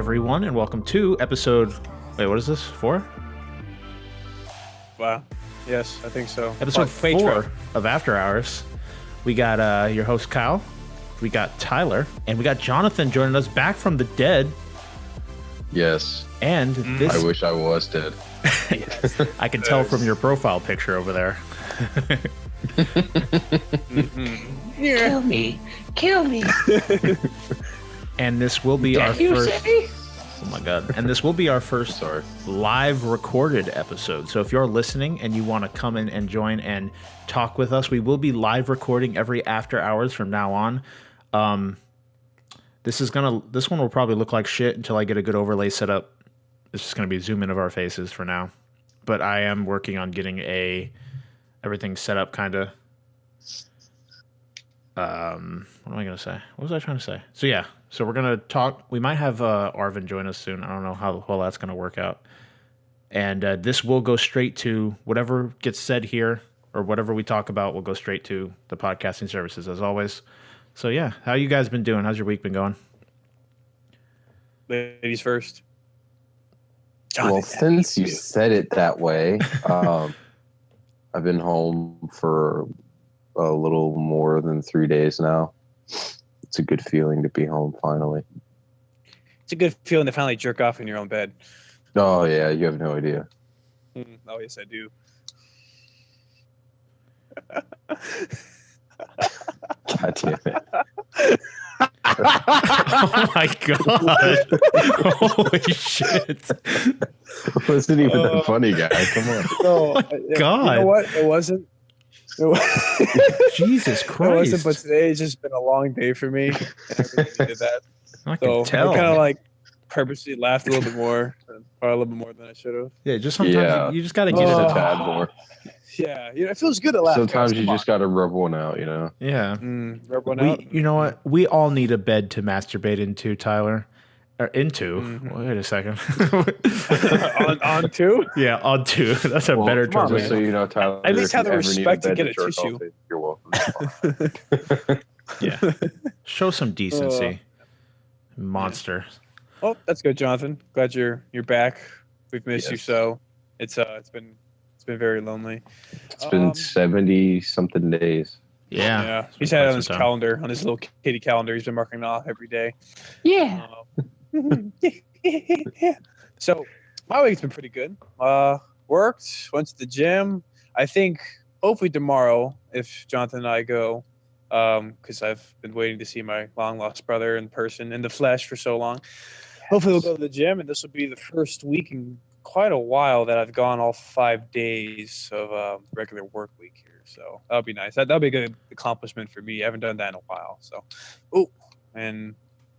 everyone, and welcome to episode... Wait, what is this? 4? Wow. Yes, I think so. Episode 4 of After Hours. We got your host, Kyle. We got Tyler. And we got Jonathan joining us back from the dead. Yes. And this... I wish I was dead. Yes. I can tell from your profile picture over there. Kill me. Kill me. And this will be our first... Oh my god. And this will be our first live recorded episode. So if you're listening and you want to come in and join and talk with us, we will be live recording every After Hours from now on. This one will probably look like shit until I get a good overlay set up. It's just going to be zoom in of our faces for now. But I am working on getting everything set up kind of. What am I going to say? What was I trying to say? So yeah, so we're going to talk. We might have Arvin join us soon. I don't know how well that's going to work out. And this will go straight to whatever gets said here or whatever we talk about will go straight to the podcasting services as always. So yeah, how you guys been doing? How's your week been going? Ladies first. Well, since you said it that way, I've been home for a little more than 3 days now. It's a good feeling to be home finally. It's a good feeling to finally jerk off in your own bed. Oh yeah, you have no idea. Oh yes, I do. God damn it. Oh my god. Holy shit. It wasn't even that funny, guy. Come on. No, God. You know what? It wasn't. Jesus Christ. It wasn't, but today has just been a long day for me. And I really did that. I can tell. I kind of like purposely laughed a little bit more, probably a little bit more than I should have. Yeah, just sometimes you just got to get it a a tad more. Yeah, it feels good to laugh. Sometimes you just got to rub one out, you know? Yeah. Rub one out. You know what? We all need a bed to masturbate into, Tyler. Or into. Wait a second. on two? Yeah, on two. That's a better term. Just so you know, Tyler, at least have the if you ever respect need to get a jerk tissue. off, you're welcome. Yeah. Show some decency. Monster. Oh, that's good, Jonathan. Glad you're back. We've missed you so. It's been very lonely. It's been 70 something days. Yeah. He's had it on his calendar, on his little kitty calendar. He's been marking it off every day. Yeah. So my week's been pretty good. Worked, went to the gym. I think hopefully tomorrow, if Jonathan and I go, because I've been waiting to see my long lost brother in person, in the flesh, for so long. Hopefully we'll go to the gym, and this will be the first week in quite a while that I've gone all 5 days of regular work week here. So that'll be nice. That'll be a good accomplishment for me. I haven't done that in a while. So,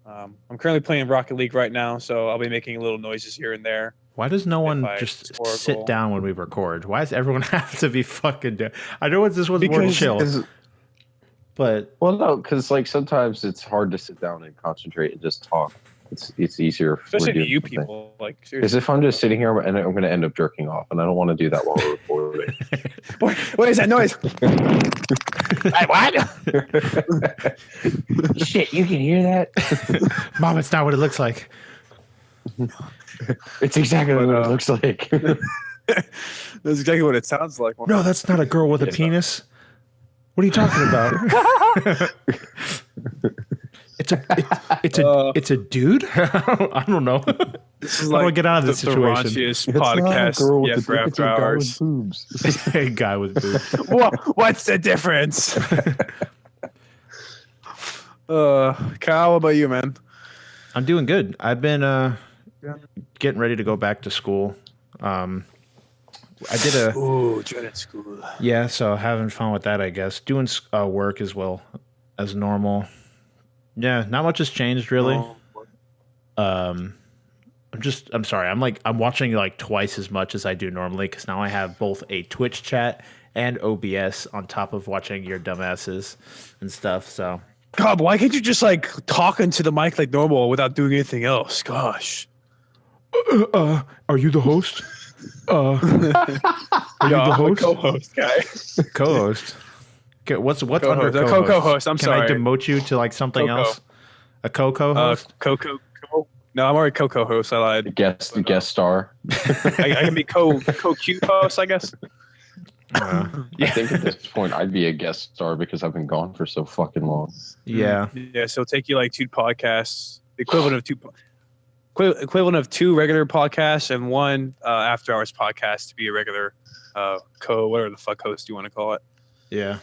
I'm currently playing Rocket League right now, so I'll be making little noises here and there. Why does no one just sit down when we record? Why does everyone have to be fucking down? I know this was more chill. But no, because like sometimes it's hard to sit down and concentrate and just talk. It's easier, especially to you people. Like, because if I'm just sitting here and I'm going to end up jerking off, and I don't want to do that while we're recording. What is that noise? What? Shit, you can hear that? Mom, it's not what it looks like. It's exactly what it looks like. That's exactly what it sounds like. No, that's not a girl with a penis. What are you talking about? It's a dude. I don't know. This is How do I get out of this situation? The raunchiest podcast for After Hours. A guy with boobs. What's the difference? Kyle, what about you, man? I'm doing good. I've been getting ready to go back to school. I did dreaded school. Yeah, so having fun with that, I guess. Doing work as well as normal. Yeah, not much has changed really. I'm sorry. I'm watching like twice as much as I do normally because now I have both a Twitch chat and OBS on top of watching your dumbasses and stuff. So, God, why can't you just like talk into the mic like normal without doing anything else? Gosh. Are you the host? Are you the host? Co-host guy. Co-host. Okay, what's co-host. under co-host? Co-host. I'm Can sorry. I demote you to like something Coco. else? A co-host? Coco. No, I'm already co-host. I lied. Guest star. I can be co-Q host, I guess. I think at this point I'd be a guest star because I've been gone for so fucking long. Yeah. Yeah. So it'll take you like 2 podcasts, the equivalent of 2 regular podcasts and 1 after hours podcast to be a regular whatever the fuck host you want to call it. Yeah.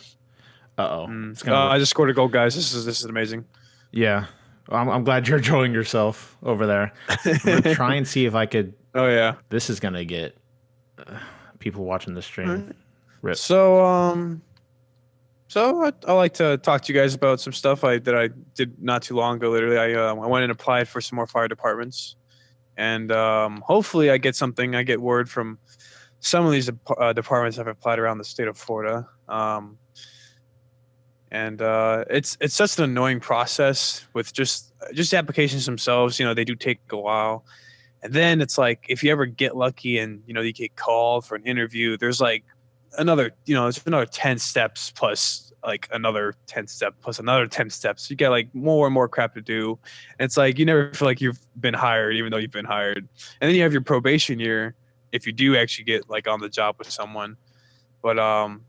I just scored a goal, guys. This is amazing. Yeah. I'm glad you're enjoying yourself over there. I'm gonna try and see if I could. Oh yeah. This is gonna get people watching the stream. Rip. So I like to talk to you guys about some stuff that I did not too long ago. Literally, I went and applied for some more fire departments, and hopefully I get something. I get word from some of these departments I've applied around the state of Florida. And it's such an annoying process with just the applications themselves. You know, they do take a while, and then it's like if you ever get lucky and you get called for an interview, there's like another 10 steps plus like another 10 step plus another 10 steps. You get like more and more crap to do. And it's like you never feel like you've been hired, even though you've been hired. And then you have your probation year if you do actually get like on the job with someone. But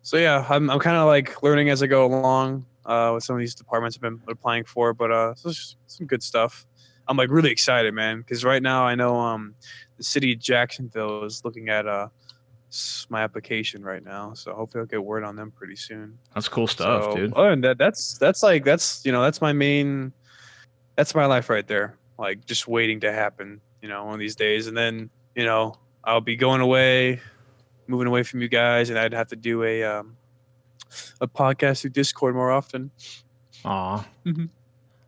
so yeah, I'm kind of like learning as I go along with some of these departments I've been applying for. But so it's some good stuff. I'm like really excited, man, because right now I know the city of Jacksonville is looking at my application right now, so hopefully I'll get word on them pretty soon. That's cool stuff, dude. Oh, and that's my life right there. Like just waiting to happen, one of these days, and then I'll be going away, moving away from you guys, and I'd have to do a podcast through Discord more often. Aw,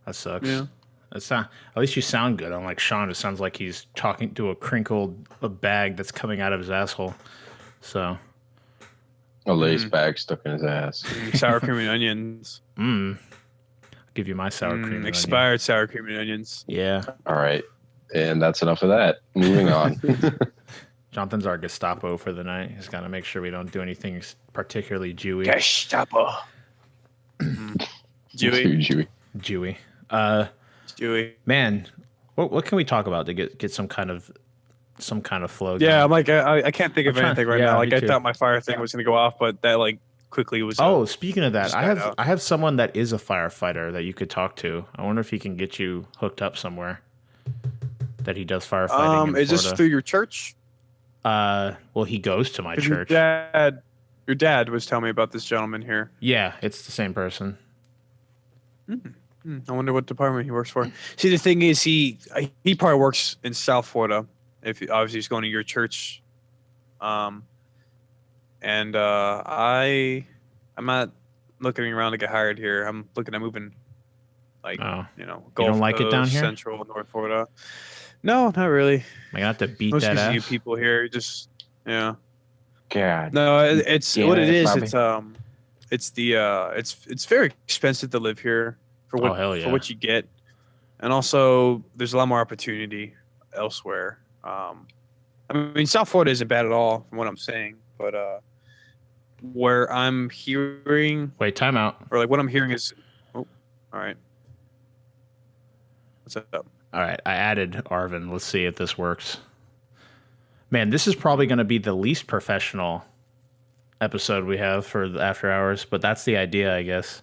that sucks. Yeah. That's not. At least you sound good. Unlike Shawn, it sounds like he's talking to a bag that's coming out of his asshole. So, a Lay's bag stuck in his ass. Sour cream and onions. I'll give you my sour cream and expired sour cream and onions. Yeah. All right. And that's enough of that. Moving on. Jonathan's our Gestapo for the night. He's got to make sure we don't do anything particularly Jewy. Gestapo. Jewy. Jewy. Jewy. Man, what can we talk about to get some kind of flow? Yeah, I'm like I can't think of anything right now. Like I too. thought my fire thing was gonna go off, but that like quickly was. Oh, speaking of that, I have someone that is a firefighter that you could talk to. I wonder if he can get you hooked up somewhere. That he does firefighting. In is this through your church? Well, he goes to my church. Your dad was telling me about this gentleman here. Yeah, it's the same person. I wonder what department he works for. See, the thing is, he probably works in South Florida. If obviously he's going to your church, and I'm not looking around to get hired here. I'm looking at moving, like Gulf you don't like Coast, it down here, Central, North Florida. No, not really. I gonna have to beat Most that ass. you people here, just yeah. God. No, it's what it is. It's very expensive to live here for what you get, and also there's a lot more opportunity elsewhere. I mean, South Florida isn't bad at all from what I'm saying, but where I'm hearing. Wait, time out. Or like what I'm hearing is. Oh, all right. What's up? All right, I added Arvin. Let's see if this works. Man, this is probably going to be the least professional episode we have for the After Hours, but that's the idea, I guess.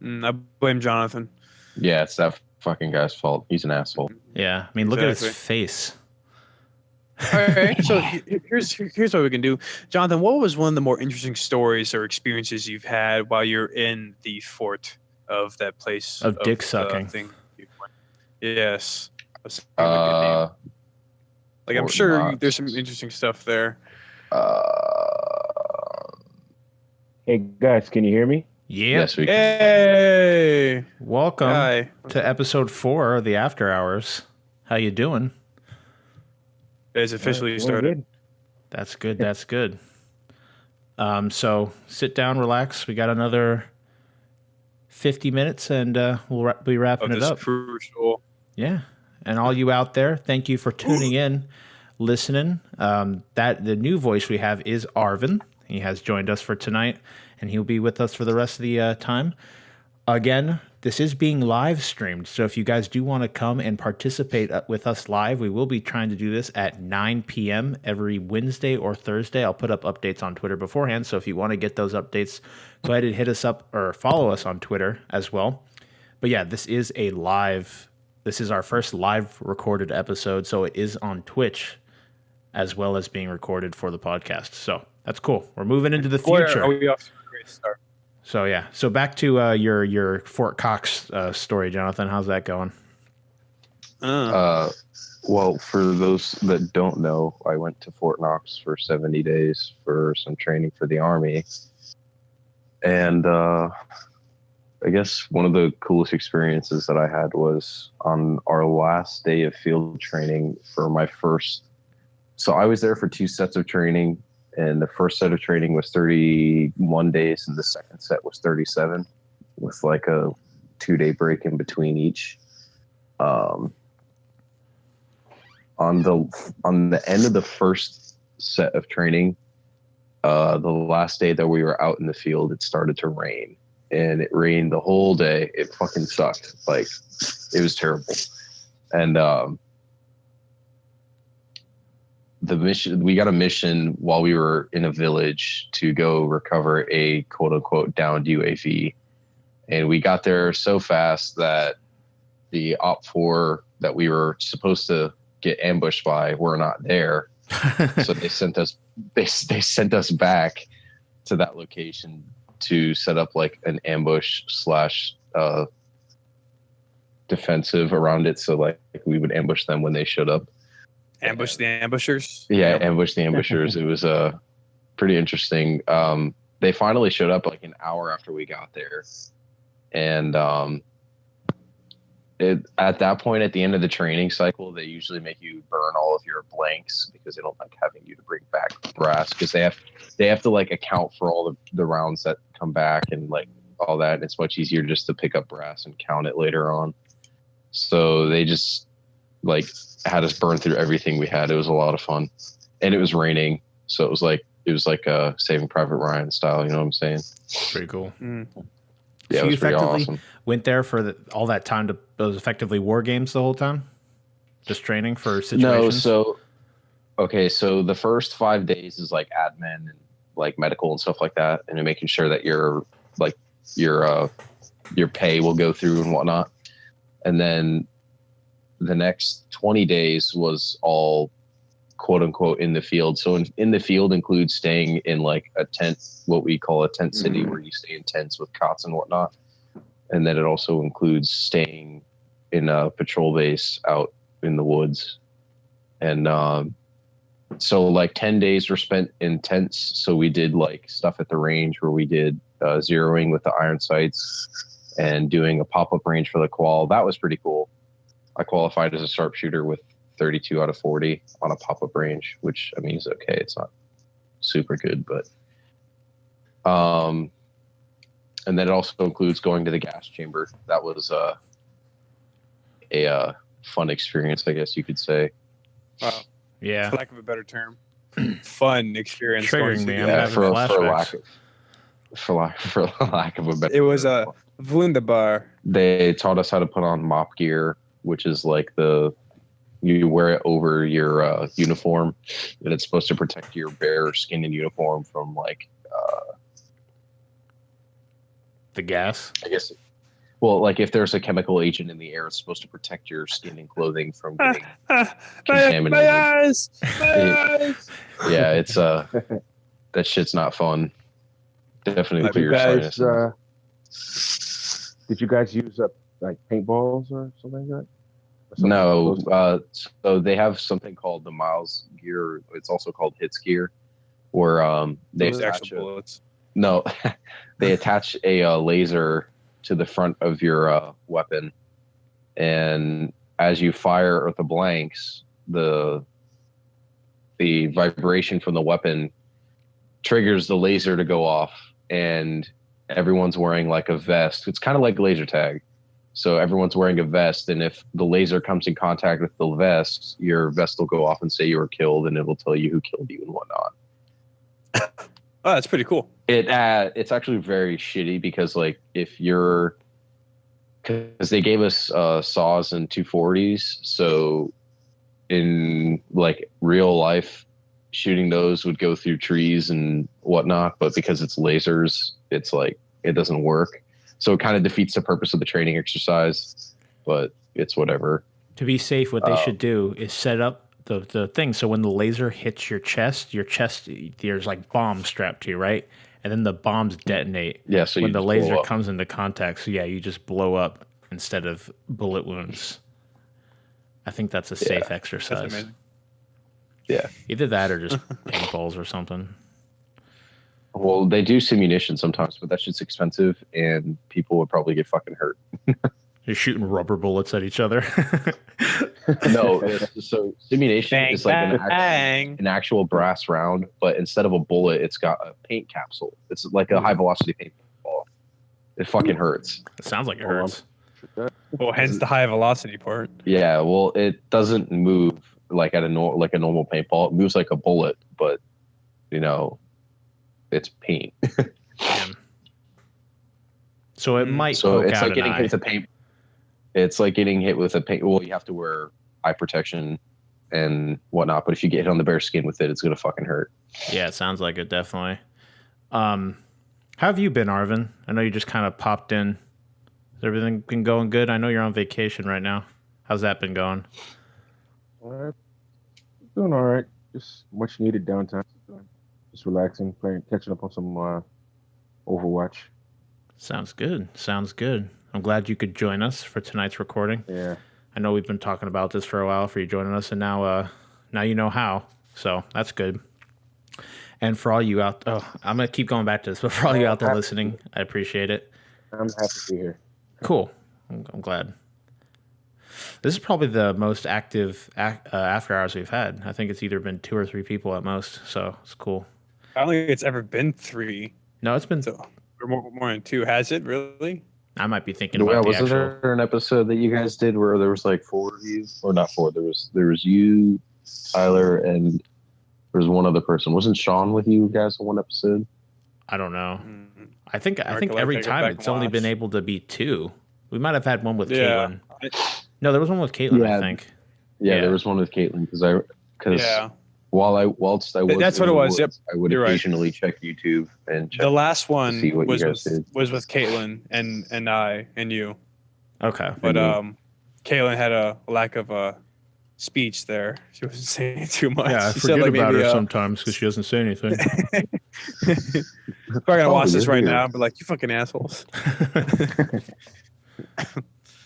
I blame Jonathan. Yeah, it's that fucking guy's fault. He's an asshole. Yeah, I mean, look at his face. All right, so here's what we can do. Jonathan, what was one of the more interesting stories or experiences you've had while you're in the fort of that place? Of dick sucking. Yes. Like I'm sure there's some interesting stuff there. Hey guys, can you hear me? Yeah. Yes, we can. Hey. Welcome Hi. to episode 4 of the After Hours. How you doing? It's officially started. Good. That's good. So sit down, relax. We got another 50 minutes, and we'll be wrapping it up. Crucial. Yeah. And all you out there, thank you for tuning in, listening. The new voice we have is Arvin. He has joined us for tonight, and he'll be with us for the rest of the time. Again, this is being live streamed. So if you guys do want to come and participate with us live, we will be trying to do this at 9 p.m. every Wednesday or Thursday. I'll put up updates on Twitter beforehand. So if you want to get those updates, go ahead and hit us up or follow us on Twitter as well. But yeah, this is our first live recorded episode. So it is on Twitch as well as being recorded for the podcast. So that's cool. We're moving into the future. Are we off to a great start? So yeah. So back to your Fort Cox story, Jonathan. How's that going? Well, for those that don't know, I went to Fort Knox for 70 days for some training for the Army. And I guess one of the coolest experiences that I had was on our last day of field training for my first. So I was there for 2 sets of training, and the first set of training was 31 days, and the second set was 37, with like a 2-day break in between each. On the end of the first set of training, the last day that we were out in the field, it started to rain, and it rained the whole day. It fucking sucked. Like, it was terrible. And we got a mission while we were in a village to go recover a quote unquote downed UAV. And we got there so fast that the OP4 that we were supposed to get ambushed by were not there. So they sent us back to that location to set up like an ambush / defensive around it. So like we would ambush them when they showed up. Ambush the ambushers? Yeah, ambush the ambushers. It was pretty interesting. They finally showed up like an hour after we got there. And at that point, at the end of the training cycle, they usually make you burn all of your blanks because they don't like having you to bring back brass, because they have to like account for all the rounds that come back and like all that. And it's much easier just to pick up brass and count it later on. So they just like had us burn through everything we had. It was a lot of fun, and it was raining, so it was like Saving Private Ryan style. You know what I'm saying? Pretty cool. Yeah, So it you was pretty effectively awesome. went there for all that time to those effectively war games the whole time, just training for situations. No, so the first 5 days is like admin and like medical and stuff like that, and making sure that your pay will go through and whatnot, and then the next 20 days was all quote unquote in the field. So in the field includes staying in like a tent, what we call a tent city, where you stay in tents with cots and whatnot. And then it also includes staying in a patrol base out in the woods. And so like 10 days were spent in tents. So we did like stuff at the range where we did zeroing with the iron sights and doing a pop-up range for the qual. That was pretty cool. I qualified as a sharpshooter with 32 out of 40 on a pop-up range, which I mean is okay. It's not super good, but and then it also includes going to the gas chamber. That was a fun experience, I guess you could say. Wow. Yeah, For lack of a better term. Fun experience. Triggering me. I'm Yeah, having for flashbacks. lack of a better It was term. a wunderbar. They taught us how to put on mop gear, which is like you wear it over your uniform, and it's supposed to protect your bare skin and uniform from like The gas. I guess, well, like if there's a chemical agent in the air, it's supposed to protect your skin and clothing from getting contaminated. My eyes! My eyes! Yeah, it's that shit's not fun. Definitely Did clear you your guys sinuses. did you guys use up like paintballs or something like that? Or something No, close? so they have something called the Miles gear. It's also called Hits gear, where they Those attach actual bullets. no, they attach a laser to the front of your weapon, and as you fire at the blanks, the vibration from the weapon triggers the laser to go off, and everyone's wearing like a vest. It's kind of like laser tag. So everyone's wearing a vest, and if the laser comes in contact with the vest, your vest will go off and say you were killed, and it will tell you who killed you and whatnot. Oh, that's pretty cool. It's actually very shitty because like if you're because they gave us saws and 240s. So in like real life, shooting those would go through trees and whatnot. But because it's lasers, it's like it doesn't work. So it kind of defeats the purpose of the training exercise. But it's whatever. To be safe, what they should do is set up the thing so when the laser hits your chest, there's like bombs strapped to you, right? And then the bombs detonate. Yeah, so when you the just laser blow up. comes into contact. So yeah, you just blow up instead of bullet wounds. I think that's a safe That's exercise. amazing. Yeah. Either that or just paintballs or something. Well, they do simunition sometimes, but that shit's expensive, and people would probably get fucking hurt. You're shooting rubber bullets at each other. No, so simunation Bang, is like bang. an actual brass round, but instead of a bullet, it's got a paint capsule. It's like a high velocity paintball. It fucking hurts. It sounds like it hurts. Well, hence the high velocity part. Yeah, well, it doesn't move like a normal paintball. It moves like a bullet, but it's paint. Damn. So it might So poke it's out like getting an hit eye. with a paint. It's like getting hit with a paint. Well, you have to wear eye protection and whatnot. But if you get hit on the bare skin with it, it's gonna fucking hurt. Yeah, it sounds like it definitely. How have you been, Arvin? I know you just kind of popped in. Has everything been going good? I know you're on vacation right now. How's that been going? Doing all right. Just much needed downtime. Just relaxing, playing, catching up on some Overwatch. Sounds good. Sounds good. I'm glad you could join us for tonight's recording. Yeah. I know we've been talking about this for a while for you joining us, and now you know how. So that's good. And for all you out, I'm gonna keep going back to this, but for all you out there listening, I appreciate it. I'm happy to be here. Cool. I'm glad. This is probably the most active after hours we've had. I think it's either been 2 or 3 people at most, so it's cool. I don't think it's ever been 3. No, it's been. So, or more than 2. Has it really? I might be thinking about the Wasn't actual. there an episode that you guys did where there was like 4 of you, or not 4? There was you, Tyler, and there was one other person. Wasn't Shawn with you guys on one episode? I don't know. Mm. I think Recollect, every I go time back it's and only been watch. able to be 2. We might have had one with Yeah. Caitlyn. No, there was one with Caitlyn. I Yeah. think. Yeah, Yeah. there was one with Caitlyn because Yeah. whilst I was That's in what it the was, yep. woods, I would You're right. occasionally check YouTube and check. The last one see what you was guys did. with Caitlyn and I and you. Okay. But Mhm. Caitlyn had a lack of speech there. She wasn't saying too much. Yeah, I She forget said, like, about maybe, her sometimes because she doesn't say anything. Probably gonna watch this you're right here. now, but like, you fucking assholes.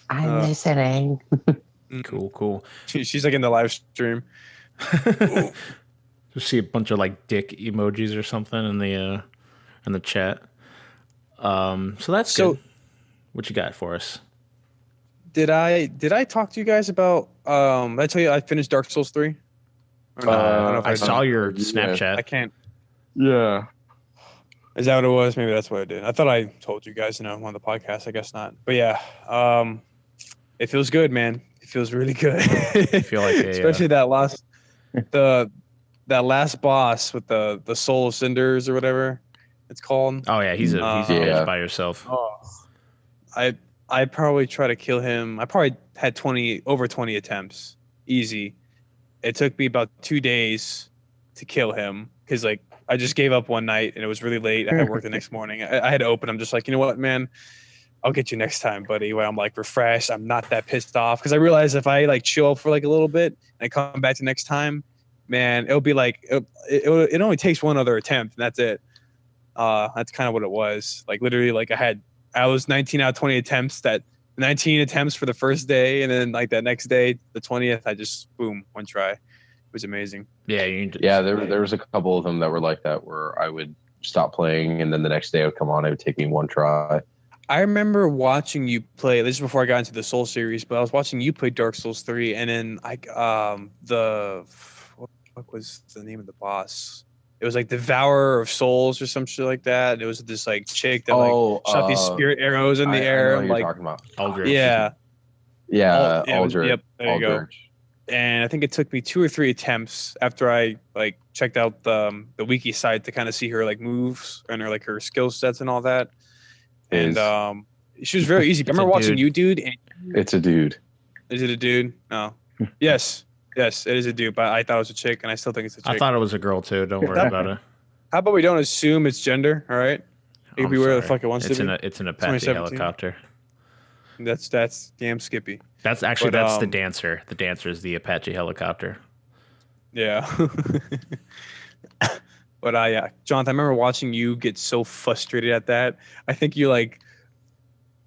I'm listening. Cool. She's like in the live stream. Just see a bunch of like dick emojis or something in the chat. So that's So- good. What you got for us? Did I talk to you guys about did I tell you I finished Dark Souls 3? Or no? I don't know if I I saw your Yeah. Snapchat. I can't. Yeah. Is that what it was? Maybe that's what I did. I thought I told you guys, on the podcast. I guess not. But yeah, it feels good, man. It feels really good. I feel like especially that last boss with the soul of cinders or whatever it's called. Oh yeah, he's a Yeah. bitch by yourself. Oh, I probably try to kill him. I probably had over 20 attempts, easy. It took me about 2 days to kill him because like I just gave up one night and it was really late. I had work the next morning. I had to open. I'm just like, you know what, man, I'll get you next time, buddy. When I'm like refreshed, I'm not that pissed off because I realize if I like chill for like a little bit and I come back to next time, man, it'll be like it only takes one other attempt and that's it. That's kind of what it was. Like literally, like I was 19 out of 20 attempts. That 19 attempts for the first day, and then like that next day, the 20th, I just boom, one try. It was amazing. Yeah, you need to, Yeah, there was a couple of them that were like that where I would stop playing and then the next day I would come on. It would take me one try. I remember watching you play. This is before I got into the Soul series, but I was watching you play Dark Souls 3, and then what was the name of the boss? It was like Devourer of Souls or some shit like that. It was this like chick that shot these spirit arrows in the I air. know and, what like you're talking about. Aldrich. yeah, Yeah, it was- Aldrich. yep, there you go. Aldrich. And I think it took me 2 or 3 attempts after I like checked out the wiki site to kind of see her like moves and her like her skill sets and all that. And Is- She was very easy. I remember watching you, dude. And It's a dude. is it a dude? No. Yes, it is a dude. But I thought it was a chick, and I still think it's a chick. I thought it was a girl too. Don't worry about it. How about we don't assume it's gender? All right. It could I'm be whatever the sorry. fuck it wants It's to be. It's an Apache 2017. helicopter. That's damn Skippy. That's actually But, that's the dancer. The dancer is the Apache helicopter. Yeah. But yeah, Jonathan, I remember watching you get so frustrated at that. I think you like,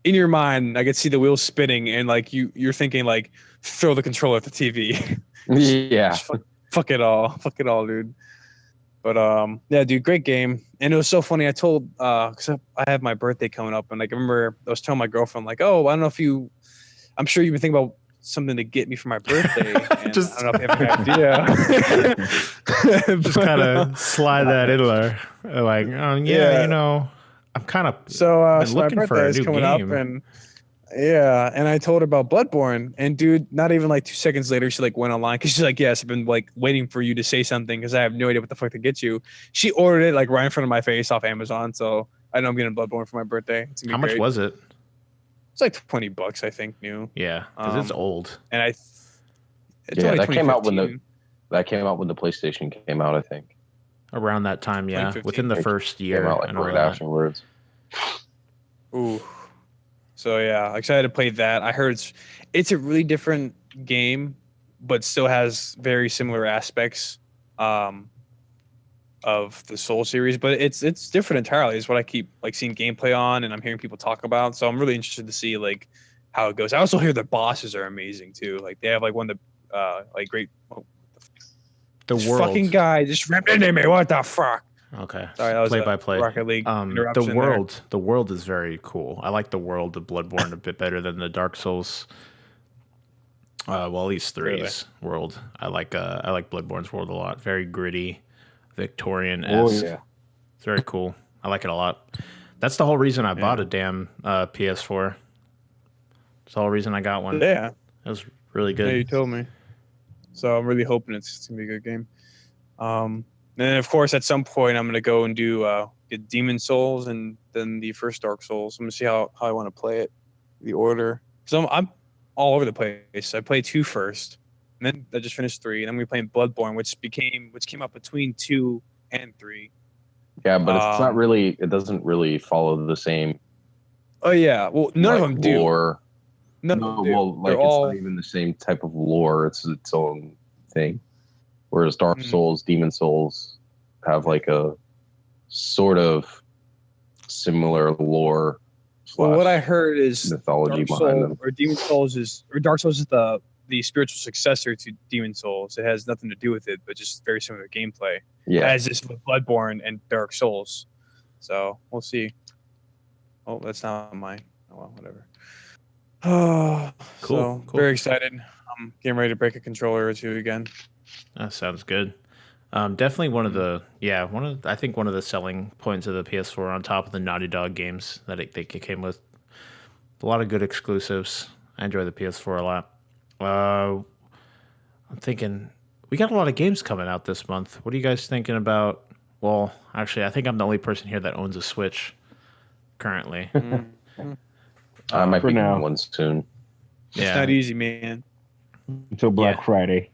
in your mind, I could see the wheels spinning, and like you're thinking like, throw the controller at the TV. Yeah. Fuck it all, dude. But yeah, dude, great game. And it was so funny. I told because I have my birthday coming up, and like I remember I was telling my girlfriend like, oh, I don't know if I'm sure you've been thinking about something to get me for my birthday. And Just- I don't know if you have an idea. Just kind of slide that in there. Like, oh, Yeah. you know, I'm kind of So, been so my looking for birthday a is new coming game. up, and yeah, and I told her about Bloodborne, and dude, not even like 2 seconds later, she like went online because she's like, yes, I've been like waiting for you to say something because I have no idea what the fuck to get you. She ordered it like right in front of my face off Amazon, so I know I'm getting Bloodborne for my birthday. It's gonna be How much great. was it? It's like $20, I think, new, Yeah, because it's old. and it's Yeah, only that came out when 2015. That came out when the PlayStation came out, I think. Around that time, yeah. 2015. Within the first year. Came out I like know right that. afterwards. Ooh. So yeah, excited to play that. I heard it's a really different game, but still has very similar aspects of the Soul series. But it's different entirely. Is what I keep like seeing gameplay on, and I'm hearing people talk about. So I'm really interested to see like how it goes. I also hear the bosses are amazing too. Like they have like one of the like great. The This world. fucking guy just ripped into me. What the fuck? Okay. Sorry, that was play a by play. Rocket League The interruption there. world is very cool. I like the world of Bloodborne a bit better than the Dark Souls. Well, at least 3's world. I like Bloodborne's world a lot. Very gritty, Victorian-esque. Oh yeah. It's very cool. I like it a lot. That's the whole reason I bought a damn PS4. That's the whole reason I got one. Yeah. It was really Yeah, you good. told me. So I'm really hoping it's gonna be a good game. And then of course at some point I'm gonna go and do get Demon Souls and then the first Dark Souls. I'm gonna see how I want to play it, the order. So I'm all over the place. I played 2 first, and then I just finished 3, and then we played Bloodborne, which came up between 2 and 3. Yeah, but it's not Um, really. It doesn't really follow the same. Oh yeah, well none of like, them do. lore. None of No, them do. well, like They're it's all not even the same type of lore. It's its own thing. Whereas Dark Mhm. Souls, Demon Souls have like a sort of similar lore. well, what I slash heard is mythology Dark behind Soul them. or Demon Souls or Dark Souls is the spiritual successor to Demon Souls. It has nothing to do with it, but just very similar gameplay. Yeah, As is with Bloodborne and Dark Souls. So we'll see. Oh, that's not mine. Oh well, whatever. Oh, Cool, so cool. very excited. I'm getting ready to break a controller or 2 again. That sounds good. Definitely one of the I think one of the selling points of the PS4 on top of the Naughty Dog games that they came with. A lot of good exclusives. I enjoy the PS4 a lot. I'm thinking we got a lot of games coming out this month. What are you guys thinking about? Well, actually, I think I'm the only person here that owns a Switch currently. I might for be now. getting one soon. It's not easy, man. Until Black Yeah. Friday.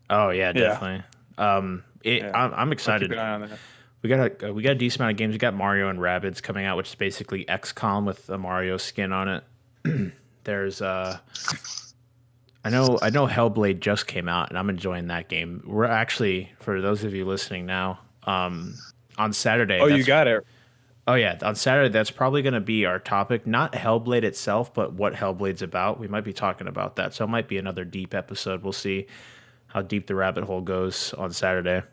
Oh yeah, definitely. I'm I'll keep excited. an eye on that. We got a decent amount of games. We got Mario and Rabbids coming out, which is basically XCOM with a Mario skin on it. There's I know Hellblade just came out, and I'm enjoying that game. We're actually, for those of you listening now, on Saturday. Oh, you got it. Oh yeah, on Saturday that's probably going to be our topic. Not Hellblade itself, but what Hellblade's about. We might be talking about that, so it might be another deep episode. We'll see how deep the rabbit hole goes on Saturday.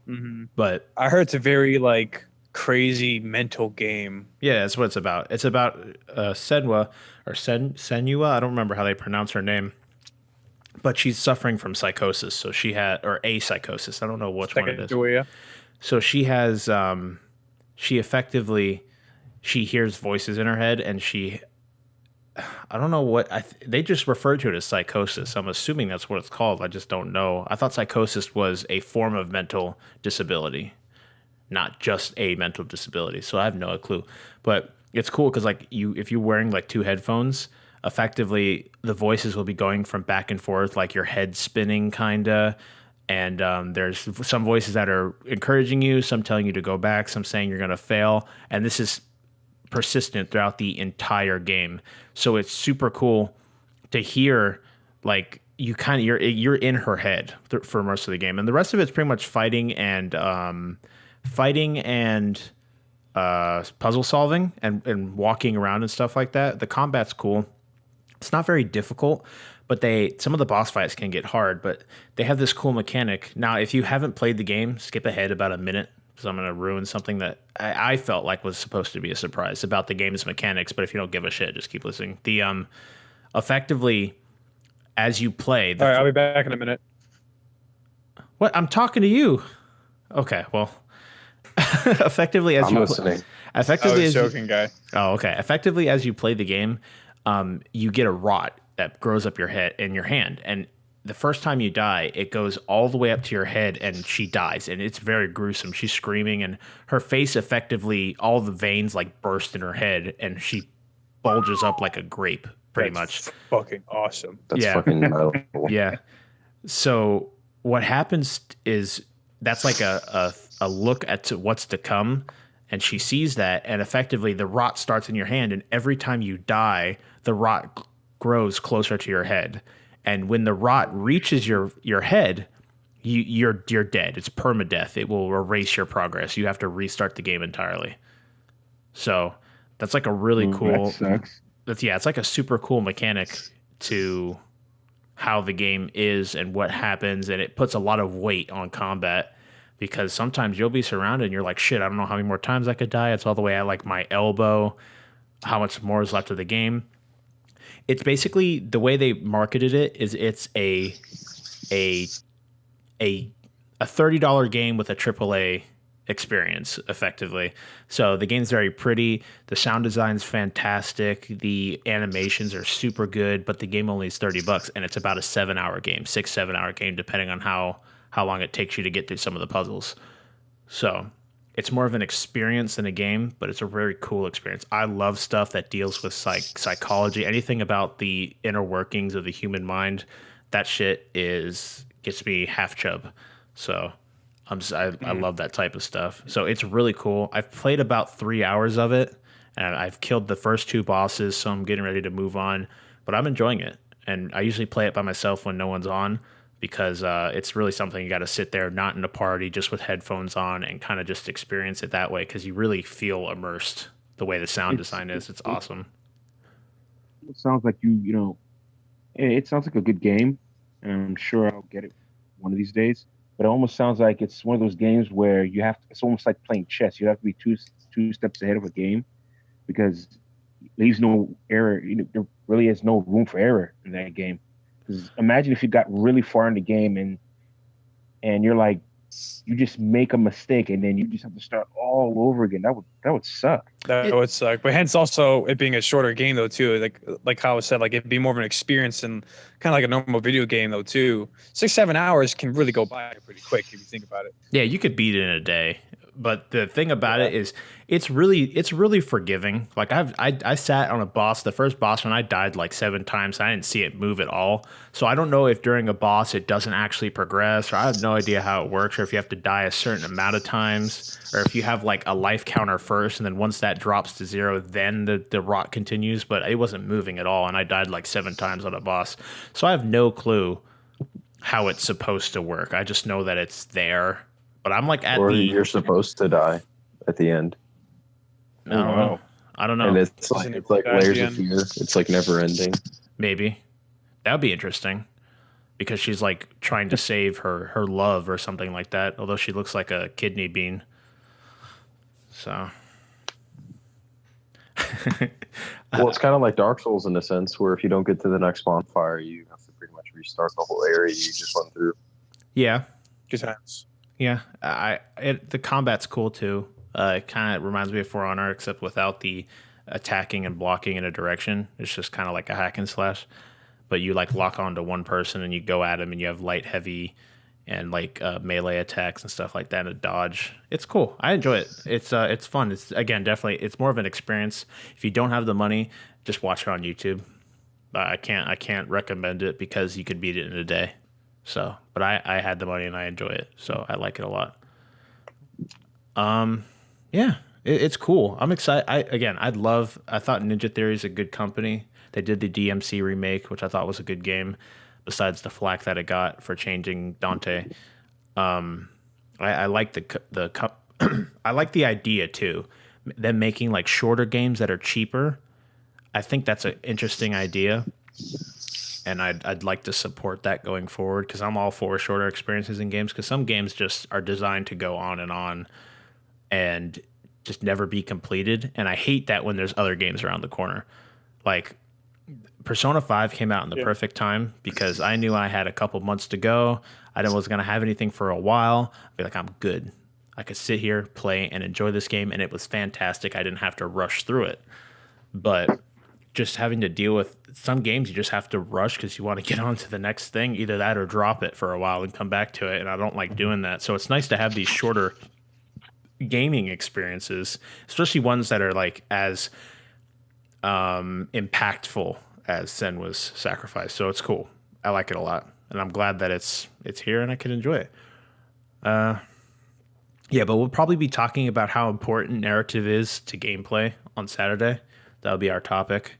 Mm-hmm. But I heard it's a very like crazy mental game. yeah, that's what it's about. It's about Senua or Senua. I don't remember how they pronounce her name, but she's suffering from psychosis. So she had a psychosis. I don't know which one it is. Joya. So she has she effectively hears voices in her head, and I don't know what they just referred to it as psychosis. I'm assuming that's what it's called. I just don't know. I thought psychosis was a form of mental disability, not just a mental disability. So I have no clue. But it's cool because like if you're wearing like two headphones, effectively the voices will be going from back and forth, like your head spinning kinda. And there's some voices that are encouraging you, some telling you to go back, some saying you're gonna fail, and this is persistent throughout the entire game. So it's super cool to hear like you're in her head for most of the game, and the rest of it's pretty much fighting and puzzle solving and walking around and stuff like that. The combat's cool. It's not very difficult, but some of the boss fights can get hard, but they have this cool mechanic. Now, if you haven't played the game, skip ahead about a minute because I'm going to ruin something that I felt like was supposed to be a surprise about the game's mechanics, but if you don't give a shit, just keep listening. Effectively, as you play... All right, I'll be back in a minute. What? I'm talking to you. Okay, well... effectively as I'm listening. Effectively, joking, guy. Oh, okay. Effectively, as you play the game, you get a rot that grows up your head in your hand, and the first time you die, it goes all the way up to your head, and she dies, and it's very gruesome. She's screaming, and her face effectively, all the veins like burst in her head, and she bulges up like a grape, pretty much. Fucking awesome. That's fucking metal. Yeah. So what happens is that's like a look at what's to come, and she sees that, and effectively the rot starts in your hand, and every time you die, the rot grows closer to your head, and when the rot reaches your head, you're dead. It's permadeath. It will erase your progress. You have to restart the game entirely. So that's like a really cool. That sucks. It's like a super cool mechanic to how the game is and what happens, and it puts a lot of weight on combat. Because sometimes you'll be surrounded and you're like, shit, I don't know how many more times I could die. It's all the way at like my elbow. How much more is left of the game? It's basically the way they marketed it is it's a $30 game with a AAA experience, effectively. So the game's very pretty. The sound design's fantastic. The animations are super good, but the game only is $30, and it's about a 7-hour game, 6-7 hour game, depending on how long it takes you to get through some of the puzzles. So it's more of an experience than a game, but it's a very cool experience. I love stuff that deals with psychology, anything about the inner workings of the human mind. That shit gets me half chub. So I love that type of stuff. So it's really cool. I've played about 3 hours of it, and I've killed the first 2 bosses, so I'm getting ready to move on. But I'm enjoying it, and I usually play it by myself when no one's on, because it's really something you got to sit there, not in a party, just with headphones on, and kind of just experience it that way, because you really feel immersed the way the sound design is. It's awesome. It sounds like it sounds like a good game, and I'm sure I'll get it one of these days. But it almost sounds like it's one of those games where it's almost like playing chess. You have to be two steps ahead of a game, because it leaves no error. There really is no room for error in that game. Because imagine if you got really far in the game and you're like, you just make a mistake and then you just have to start all over again. That would suck. That would suck. But hence also it being a shorter game though too. Like how I said, like it'd be more of an experience and kind of like a normal video game though too. 6-7 hours can really go by pretty quick if you think about it. Yeah, you could beat it in a day. But the thing about it is it's really forgiving. Like I sat on a boss, the first boss, when I died like 7 times, I didn't see it move at all. So I don't know if during a boss it doesn't actually progress, or I have no idea how it works, or if you have to die a certain amount of times, or if you have like a life counter first, and then once that drops to 0, then the rot continues. But it wasn't moving at all, and I died like 7 times on a boss. So I have no clue how it's supposed to work. I just know that it's there. But I'm like you're supposed to die at the end. No, I don't know. And it's like layers of fear. It's like never ending. Maybe that would be interesting, because she's like trying to save her love or something like that. Although she looks like a kidney bean. So. Well, it's kind of like Dark Souls in a sense, where if you don't get to the next bonfire, you have to pretty much restart the whole area you just went through. Yeah. Good times. Yeah, the combat's cool too. It kind of reminds me of For Honor, except without the attacking and blocking in a direction. It's just kind of like a hack and slash. But you like lock onto one person and you go at him, and you have light, heavy, and like melee attacks and stuff like that, and dodge. It's cool. I enjoy it. It's fun. It's again definitely it's more of an experience. If you don't have the money, just watch it on YouTube. I can't recommend it because you could beat it in a day. So, but I had the money and I enjoy it, so I like it a lot. Yeah, it's cool. I'm excited. I thought Ninja Theory is a good company. They did the DMC remake, which I thought was a good game. Besides the flack that it got for changing Dante, I like I like the idea too. Them making like shorter games that are cheaper. I think that's an interesting idea, and I'd like to support that going forward because I'm all for shorter experiences in games because some games just are designed to go on and just never be completed. And I hate that when there's other games around the corner. Like Persona 5 came out in the perfect time because I knew I had a couple months to go. I wasn't going to have anything for a while. I'd be like, I'm good. I could sit here, play, and enjoy this game, and it was fantastic. I didn't have to rush through it. But just having to deal with some games, you just have to rush because you want to get on to the next thing. Either that or drop it for a while and come back to it, and I don't like doing that. So it's nice to have these shorter gaming experiences, especially ones that are like as impactful as Sen was sacrificed. So it's cool. I like it a lot, and I'm glad that it's here and I can enjoy it. Yeah, but we'll probably be talking about how important narrative is to gameplay on Saturday. That'll be our topic.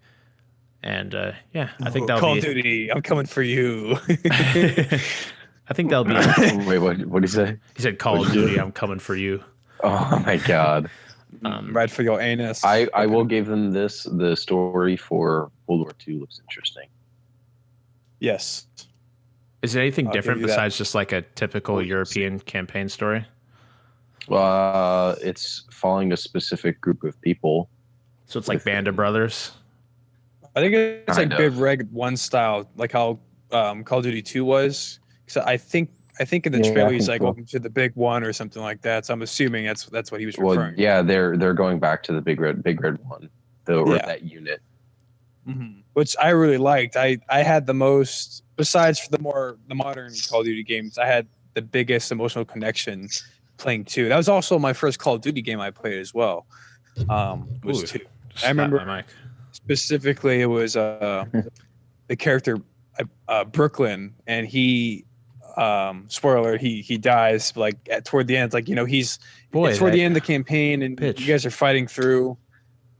And yeah, I think that'll Call be of Duty. I'm coming for you. I think that'll be Wait, what did he say? He said Call of Duty, I'm coming for you. Oh my god. Right for your anus. I will give them this. The story for World War II looks interesting. Yes. Is it anything I'll different give you that. besides just like a typical European campaign story? It's following a specific group of people. So it's like Band of Brothers? I think it's like Kind of. Big Reg 1 style, like how Call of Duty 2 was. So I think in the Yeah, I trailer he's think like so. welcome to the Big One or something like that. So I'm assuming that's what he was Well, referring. yeah, they're going back to the big red one, or Yeah. that unit. Which I really liked. I had the most, besides for the modern Call of Duty games, I had the biggest emotional connection playing 2. That was also my first Call of Duty game I played as well. Was Ooh, 2. just I remember slapped my mic. specifically it was the character Brooklyn, and he spoiler alert, he dies like toward the end. It's like, he's Boy, it's toward that the end of the campaign and pitch. you guys are fighting through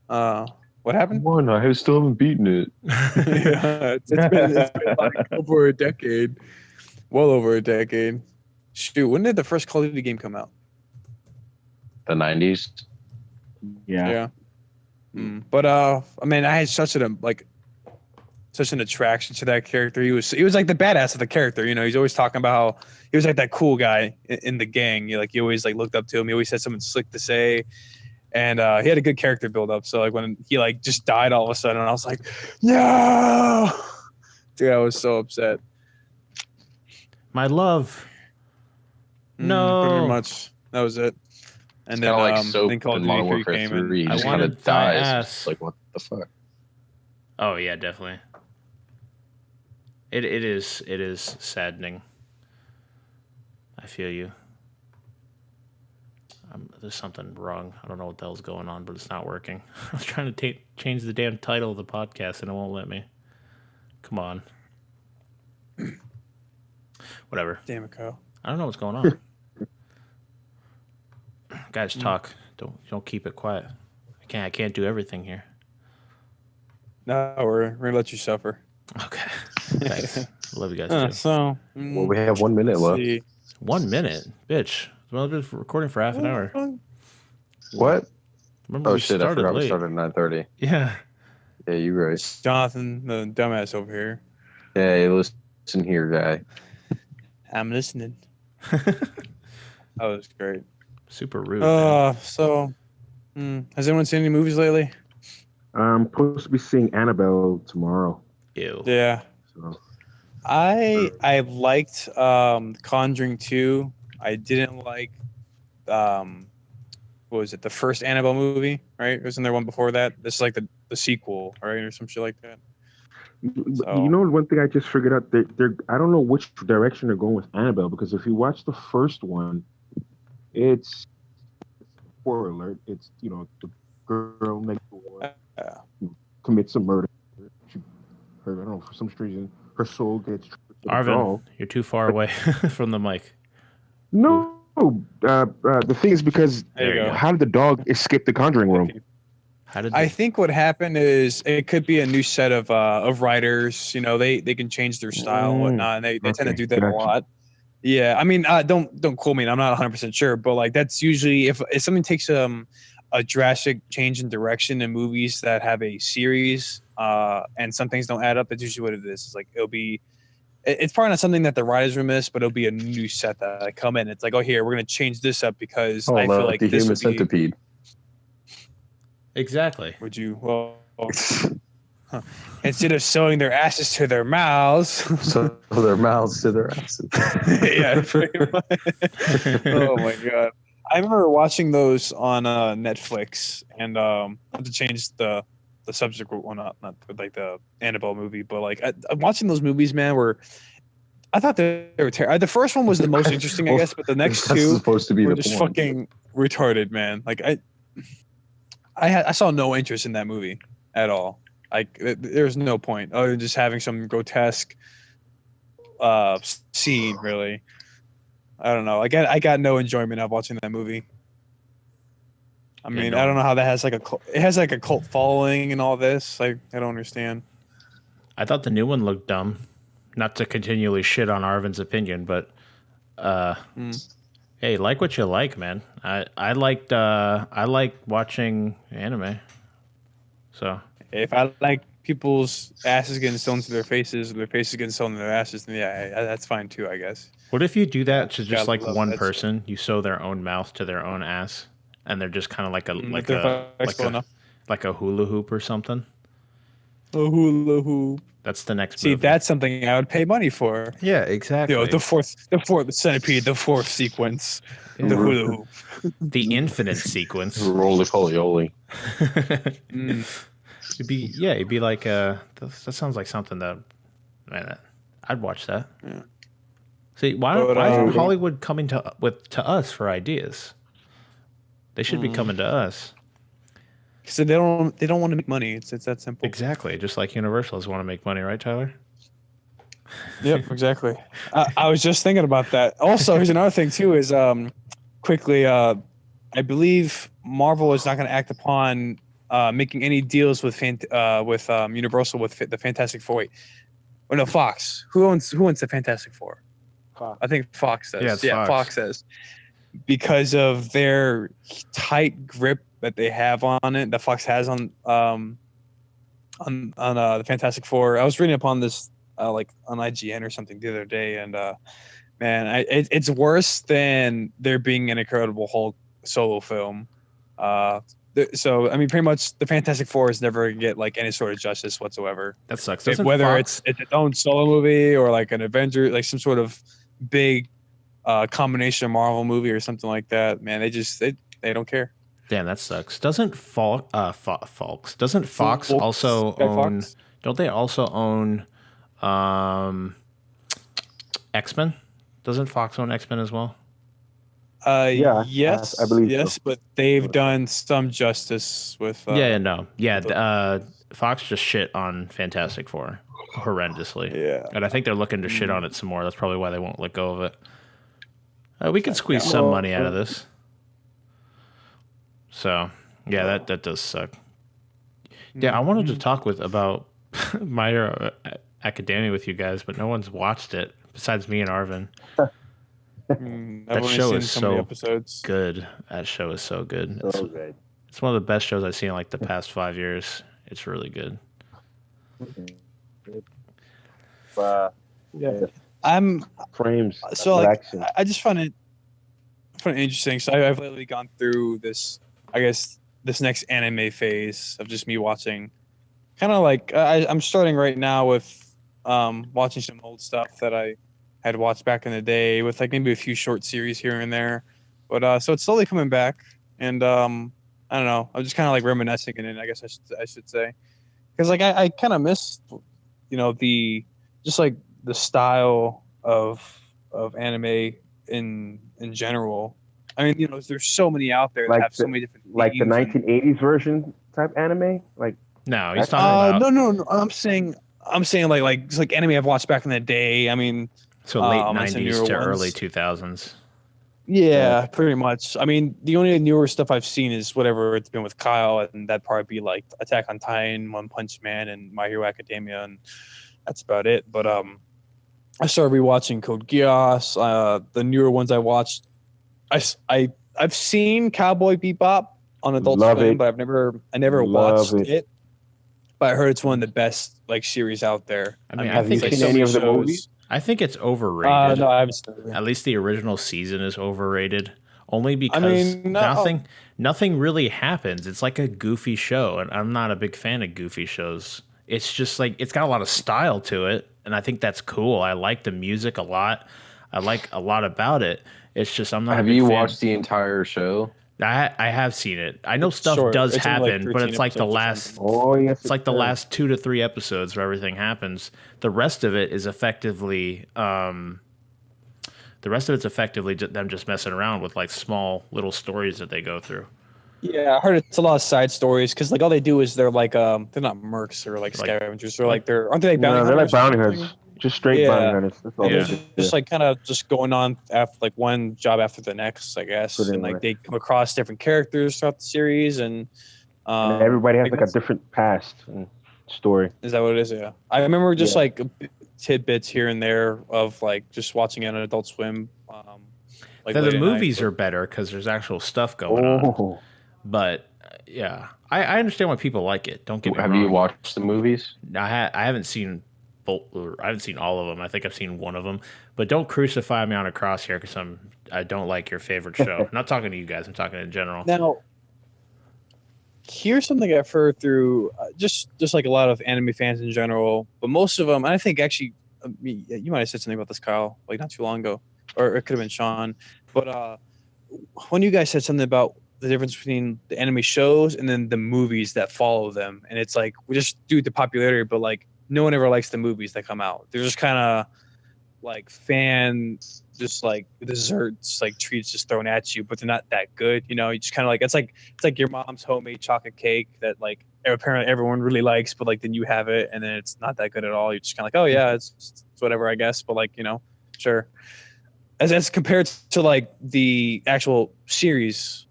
what happened? One, I still haven't beaten it. Yeah, it's been like over a decade. Well over a decade. Shoot, when did the first Call of Duty game come out? The 90s. Yeah. But I mean, I had such an attraction to that character. He was like the badass of the character. He's always talking about how he was like that cool guy in the gang. You always like looked up to him. He always had something slick to say, and he had a good character build up. So like when he like just died all of a sudden, I was like, no, dude, I was so upset. My love. No. Pretty much that was it. And Kind of like then Soap Call of in Modern Duty 3 Warfare came in. 3. He I just kind wanted of thy dies. ass. It's like, what the fuck? Oh yeah, definitely. It is saddening. I feel you. There's something wrong. I don't know what the hell's going on, but it's not working. I was trying to change the damn title of the podcast and it won't let me. Come on. Whatever. Damn it, Kyle. I don't know what's going on. Guys, talk. Don't keep it quiet. I can't do everything here. No, we're gonna let you suffer. Okay. Thanks. Love you guys too. Well, we have 1 minute left. see. 1 minute, bitch. Well, I've been recording for half an hour. What? Remember, Oh we shit! I started forgot we late. started at 9:30. Yeah. Yeah, you're right. Jonathan, the dumbass over here. Hey, listen here, guy. I'm listening. That was great. Super rude. Man. So, has anyone seen any movies lately? I'm supposed to be seeing Annabelle tomorrow. Ew. Yeah. So I liked Conjuring 2. I didn't like what was it? The first Annabelle movie, right? Wasn't there one before that? This is like the sequel, right, or some shit like that. But you know, one thing I just figured out, they're I don't know which direction they're going with Annabelle, because if you watch the first one, it's spoiler alert. It's the girl next door who commits a murder. I don't know, for some reason her soul gets transferred to the doll. Arvin, you're too far away from the mic. No, the thing is because There you go. how did the dog escape the conjuring room? I think what happened is it could be a new set of writers. They can change their style and whatnot, and they tend to do that a lot. Yeah, I mean, don't quote me. I'm not 100% sure, but like that's usually if something takes a drastic change in direction in movies that have a series, and some things don't add up. That's usually what it is. It's like it's probably not something that the writers will miss, but it'll be a new set that come in. It's like, oh, here we're gonna change this up because I feel like the this human would be, centipede. Exactly. Would you? Well, instead of sewing their asses to their mouths, So their mouths to their asses. yeah, pretty much. Oh my god! I remember watching those on Netflix, and not to change the subject, well, not like the Annabelle movie, but like I'm watching those movies, man, where I thought they were terrible. The first one was the most interesting, I guess, but the next That's two supposed to be were the just point. fucking retarded, man. Like I saw no interest in that movie at all. Like there's no point other than just having some grotesque scene. Really, I don't know. I got no enjoyment out of watching that movie. I mean, I don't know how that has like it has like a cult following and all this. Like I don't understand. I thought the new one looked dumb. Not to continually shit on Arvin's opinion, but hey, like what you like, man. I like watching anime. So If I like people's asses getting sewn to their faces, or their faces getting sewn to their asses, then yeah, that's fine too, I guess. what if you do that to just like love one that person? You sew their own mouth to their own ass, and they're just kind of like If they're flexible enough. like a hula hoop or something. A hula hoop. That's the next. See, movie. that's something I would pay money for. Yeah, exactly. The fourth centipede, the fourth sequence, the hula hoop. The infinite sequence. Roly poly. It'd be like that sounds like something that, man, I'd watch that. Yeah. See, why isn't Hollywood coming to us for ideas? They should be coming to us. So they don't want to make money. It's that simple. Exactly, just like Universal want to make money, right, Tyler? Yep, exactly. I was just thinking about that. Also, here's another thing too. Is quickly, I believe Marvel is not going to act upon making any deals with Universal with the Fantastic Four. Wait, oh no, Fox. Who owns the Fantastic Four? Fox. I think Fox does. Yeah, Fox does. Because of their tight grip that they have on it, that Fox has on the Fantastic Four. I was reading upon this like on IGN or something the other day, and man, it's worse than there being an Incredible Hulk solo film. So I mean, pretty much the Fantastic Four is never gonna get like any sort of justice whatsoever. That sucks. Whether Fox, it's its own solo movie or like an Avenger, like some sort of big combination of Marvel movie or something like that, man, they don't care. damn, that sucks. Doesn't Fox also own? Fox? Don't they also own X-Men? Doesn't Fox own X-Men as well? Yeah, yes, I believe yes, so. but they've done some justice with. Fox just shit on Fantastic Four horrendously. Yeah, And I think they're looking to shit on it some more. That's probably why they won't let go of it. We could squeeze some money out of this. So, yeah, that does suck. Yeah, I wanted to talk about My Hero Academia with you guys, but no one's watched it besides me and Arvin. I've only show seen is so many so episodes. Good. That show is so good. So good. It's one of the best shows I've seen in like the past 5 years. It's really good. Yeah, I'm frames. so like action. I just find it interesting. So I've lately gone through this, I guess, this next anime phase of just me watching. Kind of like I'm starting right now with watching some old stuff that I had watched back in the day, with like maybe a few short series here and there. But so it's slowly coming back, and I don't know. I'm just kind of like reminiscing in it, I guess I should say, because like I kind of miss just like the style of anime in general. I mean, there's so many out there that Like have so many different like the themes and- 1980s version type anime. Like No, he's That's- talking about no. I'm saying like just like anime I've watched back in the day. I mean, so late and some 90s newer to ones. early 2000s. Yeah, pretty much. I mean, the only newer stuff I've seen is whatever it's been with Kyle, and that'd probably be like Attack on Titan, One Punch Man, and My Hero Academia, and that's about it. But I started rewatching Code Geass. The newer ones I watched, I've seen Cowboy Bebop on Adult Love Swim, it. but I never Love watched it. it. But I heard it's one of the best like series out there. I mean, I Have you think it's seen like any so of the many movies? shows. I think it's overrated. No, I haven't seen it. At least the original season is overrated. Only because mean, no. nothing really happens. It's like a goofy show, and I'm not a big fan of goofy shows. It's just like it's got a lot of style to it, and I think that's cool. I like the music a lot. I like a lot about it. It's just I'm not. Have a big you fan. watched the entire show? I have seen it. I know It's stuff short. does It's only, like, happen, but 13 it's like the episodes or last. something. Oh yes, It's like the last 2 to 3 episodes where everything happens. The rest of it is effectively. The rest of it's effectively them just messing around with like small little stories that they go through. Yeah, I heard it's a lot of side stories because like all they do is they're like they're not mercs or like Like- scavengers. They're like aren't they like bounty No, they're like hunters or bounty something? hunters. Just straight Yeah. bounty hunters. That's all And they they're do. just like kind of just going on after like one job after the next, I guess. Pretty And like much. they come across different characters throughout the series, and And everybody has like a that's- different past and story. Is that what it is? Yeah, I remember just Yeah. like tidbits here and there of like just watching it on Adult Swim. Like The late at night, movies but- are better because there's actual stuff going on. Oh, But yeah, I understand why people like it. Don't get me Have wrong. you watched the movies? I haven't seen both. Or I haven't seen all of them. I think I've seen one of them. But don't crucify me on a cross here because I don't like your favorite show. I'm not talking to you guys. I'm talking in general. Now, here's something I've heard through just like a lot of anime fans in general, but most of them, and I think actually, you might have said something about this, Kyle, like not too long ago, or it could have been Shawn. But when you guys said something about the difference between the anime shows and then the movies that follow them, and it's like we just do the popularity, but like no one ever likes the movies that come out. They're just kind of like just like desserts, like treats just thrown at you, but they're not that good. You just kind of like it's like your mom's homemade chocolate cake that like apparently everyone really likes, but like then you have it and then it's not that good at all. You're just kind of like, oh yeah, it's whatever, I guess. But like sure. As compared to like the actual series.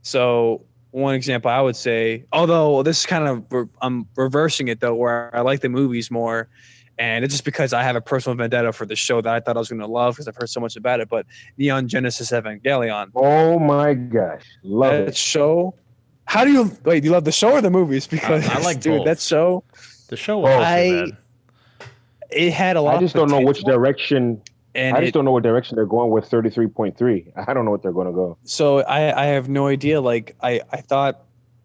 So one example I would say, although this is kind of I'm reversing it though, where I like the movies more. And it's just because I have a personal vendetta for the show that I thought I was going to love because I've heard so much about it. But Neon Genesis Evangelion. oh my gosh, love That it. show. How do you wait? Do you love the show or the movies? Because I like dude, both. that show. The show wasn't too bad. It had a lot. I just of don't know which potential, direction. And I just don't know what direction they're going with 33.3. I don't know what they're going to go. So I have no idea. Like I thought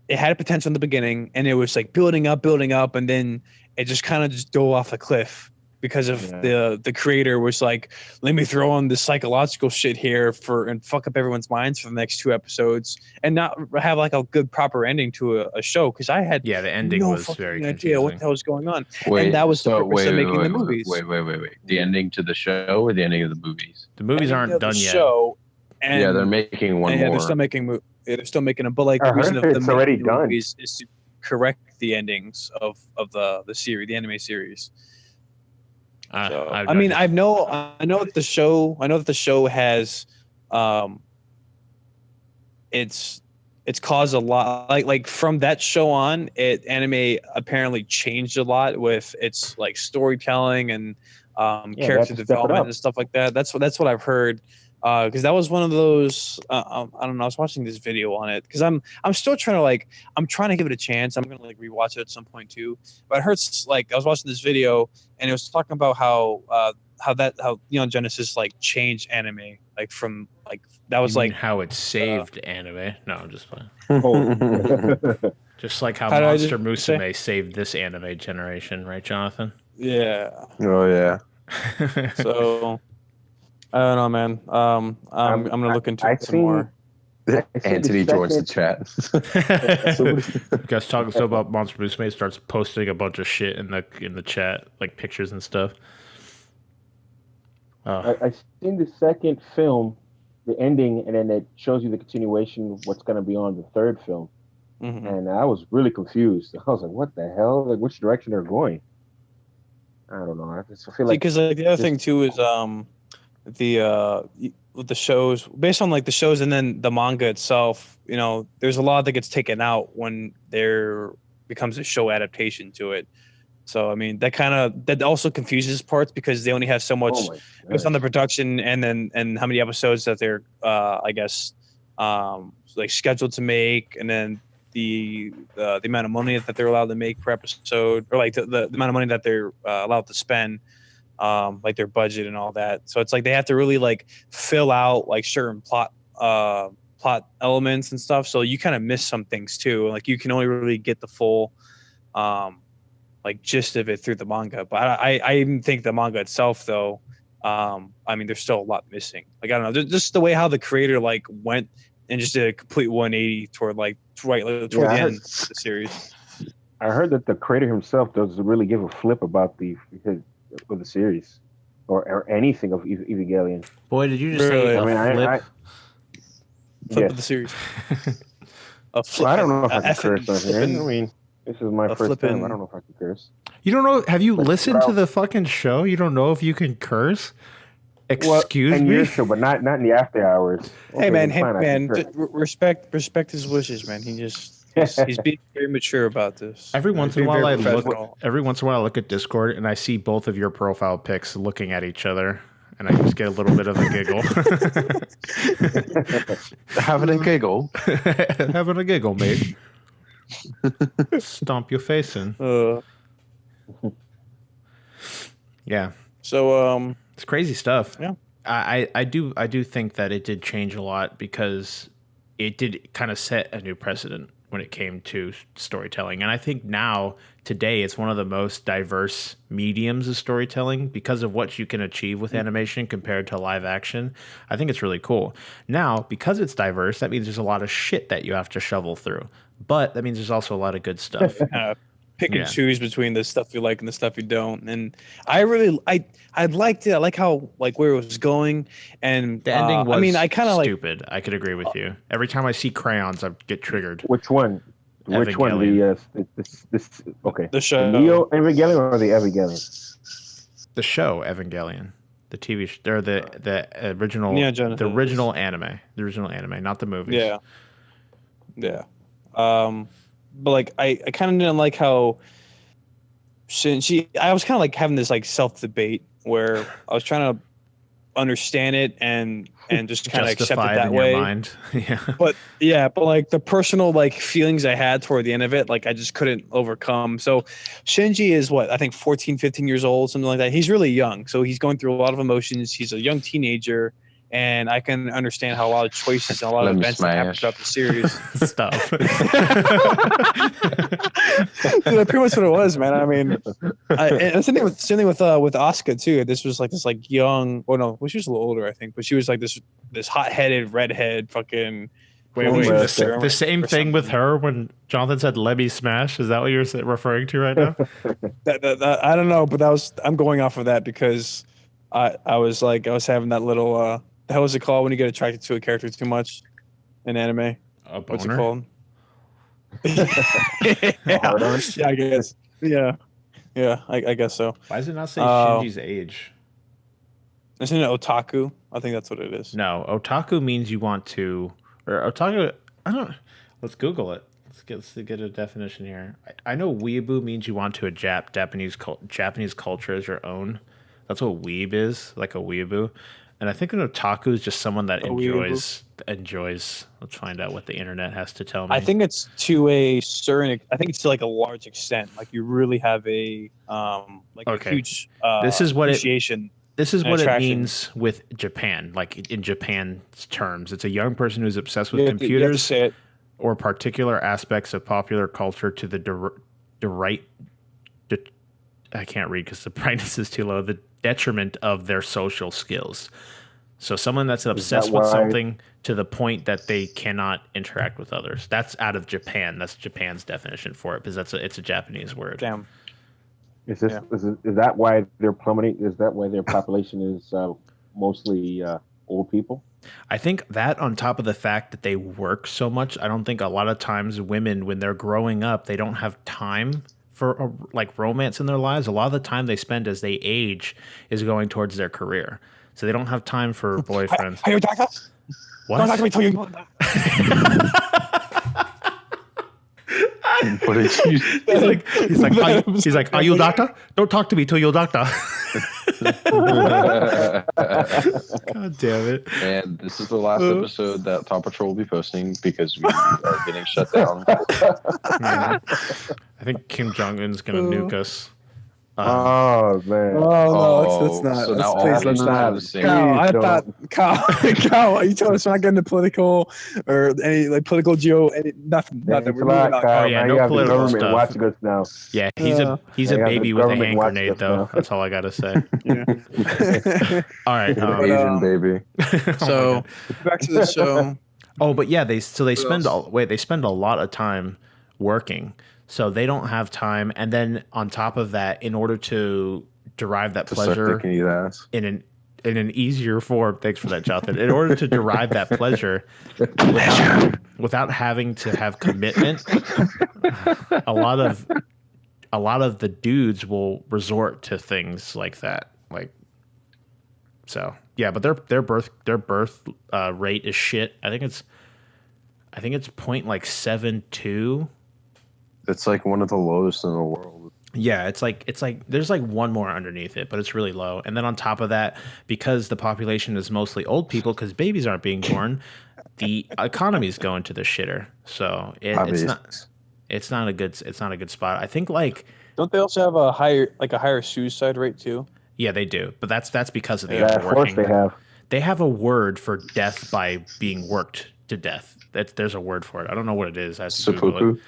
it had a potential in the beginning, and it was like building up, and then it just kind of just dove off a cliff because of the creator was like, let me throw on this psychological shit here and fuck up everyone's minds for the next 2 episodes and not have like a good proper ending to a show. Because I had Yeah, the ending no was fucking very idea what confusing. the hell was going on. Wait, And that was the so purpose of making the wait, movies. Wait. The ending to the show or the ending of the movies? The movies Ending aren't of the done yet. Show, and Yeah, they're making one yeah, more. they're still making they're still making them, but like I the reason heard of it's them already making the done. movies is to correct the endings of the series, the anime series. So, I mean, I know that the show has, it's caused a lot. Like from that show on, anime apparently changed a lot with its like storytelling and they character have to step it development up. and stuff like that. That's what I've heard. Because that was one of those. I don't know. I was watching this video on it because I'm still trying to I'm trying to give it a chance. I'm gonna like rewatch it at some point too. But it hurts. Like I was watching this video and it was talking about how Neon Genesis like changed anime like from like that was You mean like how it saved anime. No, I'm just playing. Oh. Just like how How did I Monster just say? Musume saved this anime generation, right, Jonathan? yeah. Oh yeah. So I don't know, man. I'm gonna look into I've it some more. Antony joins the chat. You guys talking so about Monster Musume starts posting a bunch of shit in the chat, like pictures and stuff. I seen the second film, the ending, and then it shows you the continuation of what's going to be on the third film. Mm-hmm. And I was really confused. I was like, "What the hell? Like, which direction they're going?" I don't know. I just feel like because like the other thing too is with the shows based on like the shows and then the manga itself. You know, there's a lot that gets taken out when there becomes a show adaptation to it. So I mean that also confuses parts because they only have so much based on the production and how many episodes that they're I guess like scheduled to make, and then the amount of money that they're allowed to make per episode, or like the amount of money that they're allowed to spend, like their budget and all that. So it's like they have to really like fill out like certain plot elements and stuff. So you kind of miss some things too. Like you can only really get the full like gist of it through the manga. But I even think the manga itself though, I mean there's still a lot missing. Like I don't know, just the way how the creator like went and just did a complete 180 toward the end of the series. I heard that the creator himself doesn't really give a flip about the series or anything of Evangelion. Boy, did you just say flip? Flip of the series. Well, I don't know if I can curse on here. I mean, this is my first time. I don't know if I can curse. You don't know? Have you listened to the fucking show? You don't know if you can curse? Excuse me? Years ago, but not in the after hours. Okay, hey man, respect his wishes, man. He's being very mature about this. Every once in a while I look at Discord and I see both of your profile pics looking at each other, and I just get a little bit of a giggle. Having a giggle. Having a giggle, mate. Stomp your face in. Yeah. So it's crazy stuff. Yeah. I do think that it did change a lot because it did kind of set a new precedent when it came to storytelling. And I think now, today, it's one of the most diverse mediums of storytelling because of what you can achieve with animation compared to live action. I think it's really cool. Now, because it's diverse, that means there's a lot of shit that you have to shovel through. But that means there's also a lot of good stuff. Pick and choose between the stuff you like and the stuff you don't. And I liked it. I like how like where it was going, and the ending was. I mean, I kind of stupid. I could agree with you. Every time I see crayons, I get triggered. Which one? Which one? This okay. The show. The Neo Evangelion or the Evangelion? The show Evangelion, the TV show, or the original, the original anime, not the movies. Yeah. But like I kind of didn't like how I was kind of like having this like self debate where I was trying to understand it and just kind of accept it that way. But like the personal like feelings I had toward the end of it, like I just couldn't overcome. So Shinji is what, I think 14, 15 years old, something like that. He's really young. So he's going through a lot of emotions. He's a young teenager. And I can understand how a lot of choices and a lot of events that happen throughout the series. Stop. Dude, that's pretty much what it was, man. I mean, same thing with Asuka too. This was like this like young. Oh no, well, she was a little older, I think, but she was like this hot-headed redhead fucking. Wait, the same thing with her when Jonathan said "Let me smash." Is that what you're referring to right now? I don't know, but I'm going off of that because I was having that little. How was it called when you get attracted to a character too much in anime? A boner? What's it called? Yeah, I guess. Yeah, I guess so. Why does it not say Shinji's age? Isn't it otaku? I think that's what it is. No, otaku means you want to, or otaku. I don't. Let's Google it. Let's get a definition here. I know weeaboo means you want to adapt Japanese culture as your own. That's what weeb is, like a weeaboo. And I think an otaku is just someone that enjoys. Let's find out what the internet has to tell me. I think it's to a certain. I think it's to like a large extent. Like you really have a a huge this is what appreciation. This is what it means with Japan. Like in Japan's terms, it's a young person who's obsessed with computers or particular aspects of popular culture to the I can't read because the brightness is too low. The detriment of their social skills. So someone that's obsessed with something to the point that they cannot interact with others. That's out of Japan. That's Japan's definition for it, because it's a Japanese word. Damn. Is that why they're plummeting? Is that why their population is mostly old people? I think that, on top of the fact that they work so much, I don't think a lot of times women, when they're growing up, they don't have time for like romance in their lives. A lot of the time they spend as they age is going towards their career. So they don't have time for boyfriends. Are you a doctor? What? Don't talk to me till you. What did you? He's like, are you a doctor? Don't talk to me till you're a doctor. God damn it! And this is the last episode that Paw Patrol will be posting because we are getting shut down. I think Kim Jong-un's gonna nuke us. Oh man! Oh no, let's not. So now Please, let's not. Kyle, I thought, Kyle, you told us we're not getting into political or any like political nothing. We're moving on. Oh yeah, no political government stuff. watching us now. Yeah, he's a baby with a hand grenade, though. now. That's all I gotta say. Yeah. All right, Asian baby. So back to the show. Oh, but yeah, they spend a lot of time working, so they don't have time. And then on top of that, in order to derive that pleasure in an easier form, thanks for that, Jonathan. In order to derive that pleasure without having to have commitment, a lot of the dudes will resort to things like that. Yeah, but their birth rate is shit. I think it's 0.72. It's like one of the lowest in the world. Yeah, it's like there's like one more underneath it, but it's really low. And then on top of that, because the population is mostly old people, because babies aren't being born, the economy's going to the shitter. So it's not a good spot. I think Don't they also have a higher suicide rate too? Yeah, they do, but that's because of the overworking. Of course they have a word for death by being worked to death. There's a word for it. I don't know what it is. I have to Google it.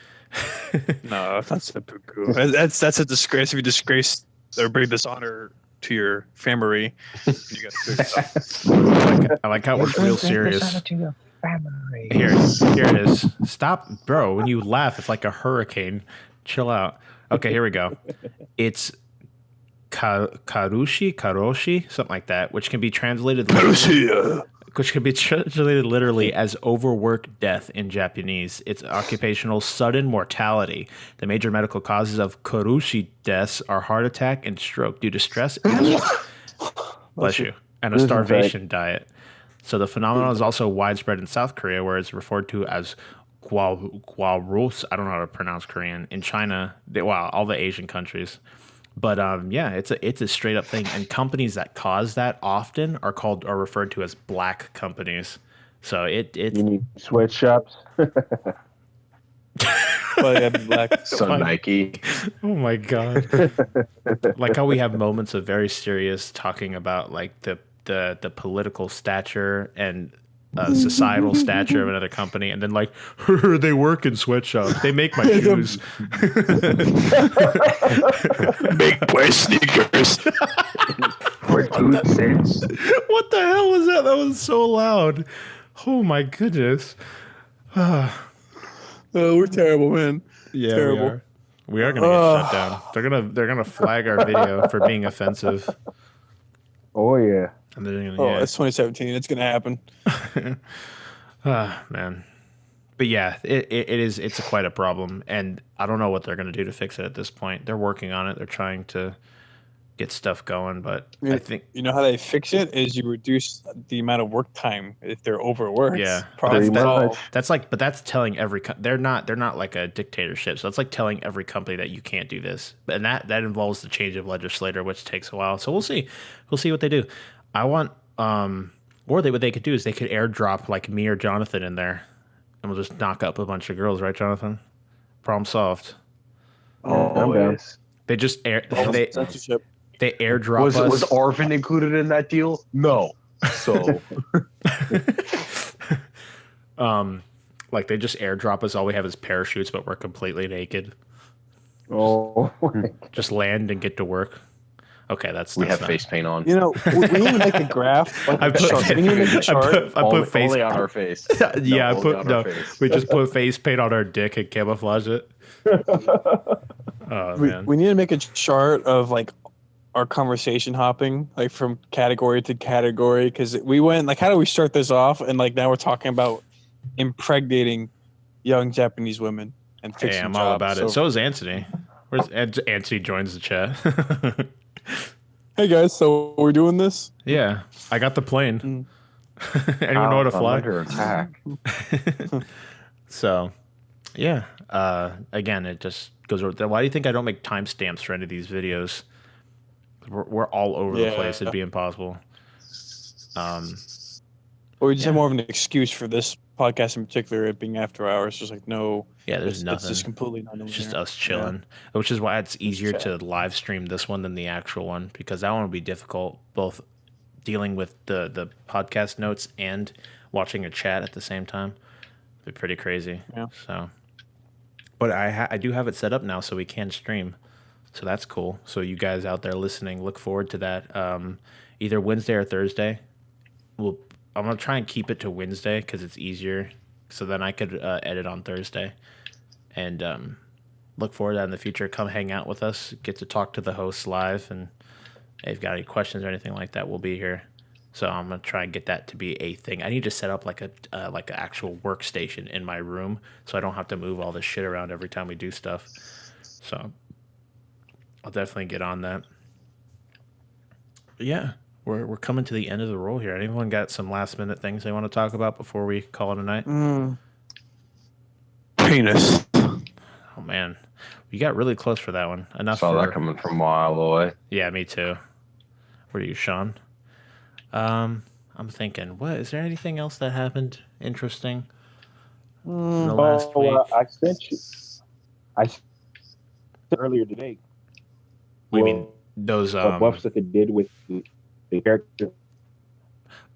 No, that's seppuku. That's a disgrace. If you disgrace or bring dishonor to your family, you I like how we're real serious. Here it is. Stop, bro. When you laugh, it's like a hurricane. Chill out. Okay, here we go. It's karoshi, something like that, which can be translated literally as overworked death in Japanese. It's occupational sudden mortality. The major medical causes of karushi deaths are heart attack and stroke due to stress bless you, and a starvation diet. So the phenomenon is also widespread in South Korea, where it's referred to as gwalrus. I don't know how to pronounce Korean. In China, all the Asian countries. But yeah, it's a straight up thing, and companies that cause that often are referred to as black companies. So you need sweatshops. Black. So Nike. Oh my god! Like how we have moments of very serious talking about like the political stature and societal stature of another company, and then like they work in sweatshops, they make my shoes. Make boy sneakers. For 2 cents. What the hell was that? That was so loud. Oh my goodness. Oh, we're terrible, man. Yeah, terrible. We are gonna get shut down. They're gonna flag our video for being offensive. Oh yeah. And they're gonna, it's 2017. It's gonna happen. Man. But yeah, it's quite a problem, and I don't know what they're gonna do to fix it at this point. They're working on it. They're trying to get stuff going, but I think how they fix it is you reduce the amount of work time if they're overworked. Yeah, but that's telling every they're not like a dictatorship, so that's like telling every company that you can't do this, and that involves the change of legislator, which takes a while. So we'll see what they do. I want what they could do is they could airdrop like me or Jonathan in there, and we'll just knock up a bunch of girls, right, Jonathan? Problem solved. Oh, yes. They just censorship. They airdrop us. Was Arvin included in that deal? No. So, like they just airdrop us. All we have is parachutes, but we're completely naked. Oh, just land and get to work. Okay, that's We have not- face paint on. You know, we need to make a graph. Like I a put, chart. We need to make a chart. I put face. only on our face. Yeah, No, I put only on our no. face. We just put face paint on our dick and camouflage it. Oh man. We need to make a chart of like our conversation hopping, like from category to category, because we went like, how do we start this off? And like now we're talking about impregnating young Japanese women and Hey, fixing I'm jobs. all about it. So is Antony. Where's Antony joins the chat? Hey guys, so we're doing this. Yeah, I got the plane. Anyone know how to I'm fly? under attack. So, yeah. Again, it just goes over. Why do you think I don't make timestamps for any of these videos? We're all over the place. It'd be impossible. Or we just have more of an excuse for this podcast in particular, it being after hours. Just like no, Yeah, there's it's nothing. just completely non. It's just us chilling, which is why it's easier to live stream this one than the actual one, because that one would be difficult, both dealing with the podcast notes and watching a chat at the same time. It'd be pretty crazy. Yeah. So, but I do have it set up now so we can stream, so that's cool. So you guys out there listening, look forward to that. Either Wednesday or Thursday. I'm gonna try and keep it to Wednesday because it's easier. So then I could edit on Thursday, and look forward to that in the future. Come hang out with us, get to talk to the hosts live, and if you've got any questions or anything like that, we'll be here. So I'm gonna try and get that to be a thing. I need to set up like an actual workstation in my room, so I don't have to move all this shit around every time we do stuff. So I'll definitely get on that. But yeah. We're coming to the end of the roll here. Anyone got some last minute things they want to talk about before we call it a night? Penis. Oh man, you got really close for that one. Enough. Saw that coming from a mile away. Yeah, me too. What are you, Shawn? I'm thinking. What is there anything else that happened interesting in the last week? I sent you. Earlier today. We mean those buffs that they did with the character.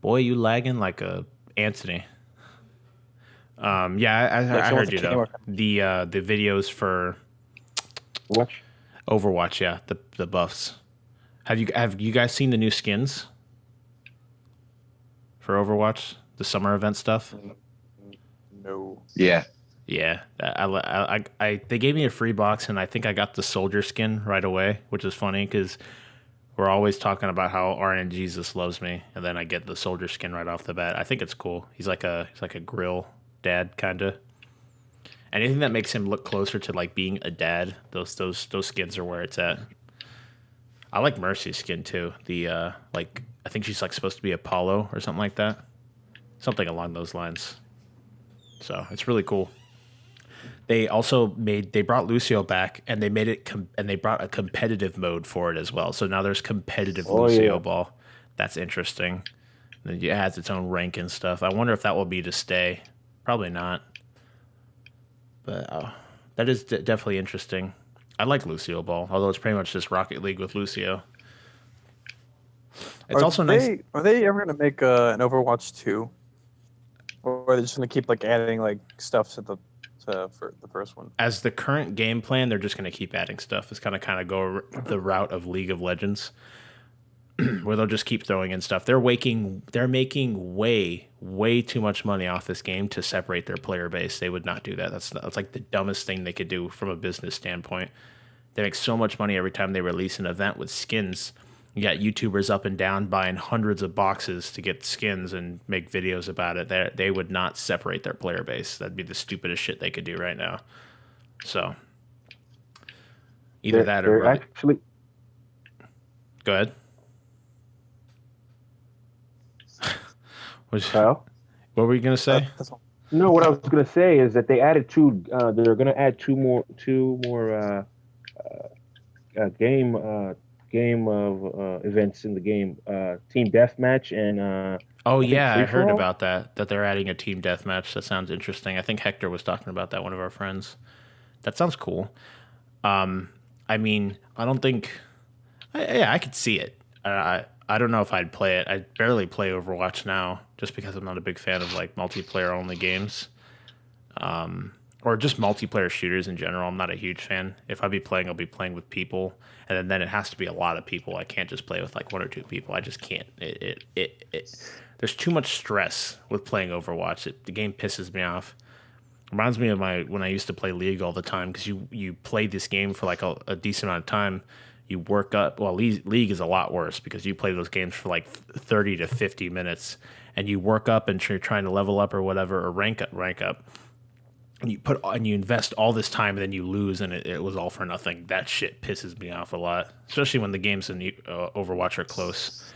Boy, you lagging like a Antony. Yeah, I heard you though. The videos for Overwatch, yeah, the buffs. Have you guys seen the new skins for Overwatch? The summer event stuff? No. Yeah. Yeah, they gave me a free box, and I think I got the soldier skin right away, which is funny because we're always talking about how RNGesus loves me, and then I get the soldier skin right off the bat. I think it's cool. He's like a grill dad kind of. Anything that makes him look closer to like being a dad, those skins are where it's at. I like Mercy's skin too. The like I think she's like supposed to be Apollo or something like that, something along those lines. So it's really cool. They also brought Lucio back, and they made it and they brought a competitive mode for it as well. So now there's competitive Lucio Ball. That's interesting. And it has its own rank and stuff. I wonder if that will be to stay. Probably not. But that is definitely interesting. I like Lucio Ball, although it's pretty much just Rocket League with Lucio. It's also nice. Are they ever going to make an Overwatch 2? Or are they just going to keep like adding like stuff to for the first one? As the current game plan, they're just going to keep adding stuff. It's kind of go the route of League of Legends, where they'll just keep throwing in stuff. They're making way too much money off this game to separate their player base. They would not do that. That's like the dumbest thing they could do from a business standpoint. They make so much money every time they release an event with skins. You got YouTubers up and down buying hundreds of boxes to get skins and make videos about it. They would not separate their player base. That'd be the stupidest shit they could do right now. So either that or actually. Go ahead. Kyle? What were you gonna say? No, what I was gonna say is that they added two. They're gonna add two more game of events in the game. Team deathmatch and. Oh yeah, I heard about that. That they're adding a team deathmatch. That sounds interesting. I think Hector was talking about that. One of our friends. That sounds cool. I mean, I don't think. I could see it. I don't know if I'd play it. I barely play Overwatch now, just because I'm not a big fan of like multiplayer only games. or just multiplayer shooters in general. I'm not a huge fan. If I be playing, I'll be playing with people, and then it has to be a lot of people. I can't just play with like 1 or 2 people. I just can't. There's too much stress with playing Overwatch. The game pisses me off. Reminds me of when I used to play League all the time, because you play this game for like a decent amount of time. You work up. Well, League is a lot worse because you play those games for like 30 to 50 minutes, and you work up and you're trying to level up or whatever, or rank up. And you invest all this time, and then you lose, and it was all for nothing. That shit pisses me off a lot, especially when the games in Overwatch are close.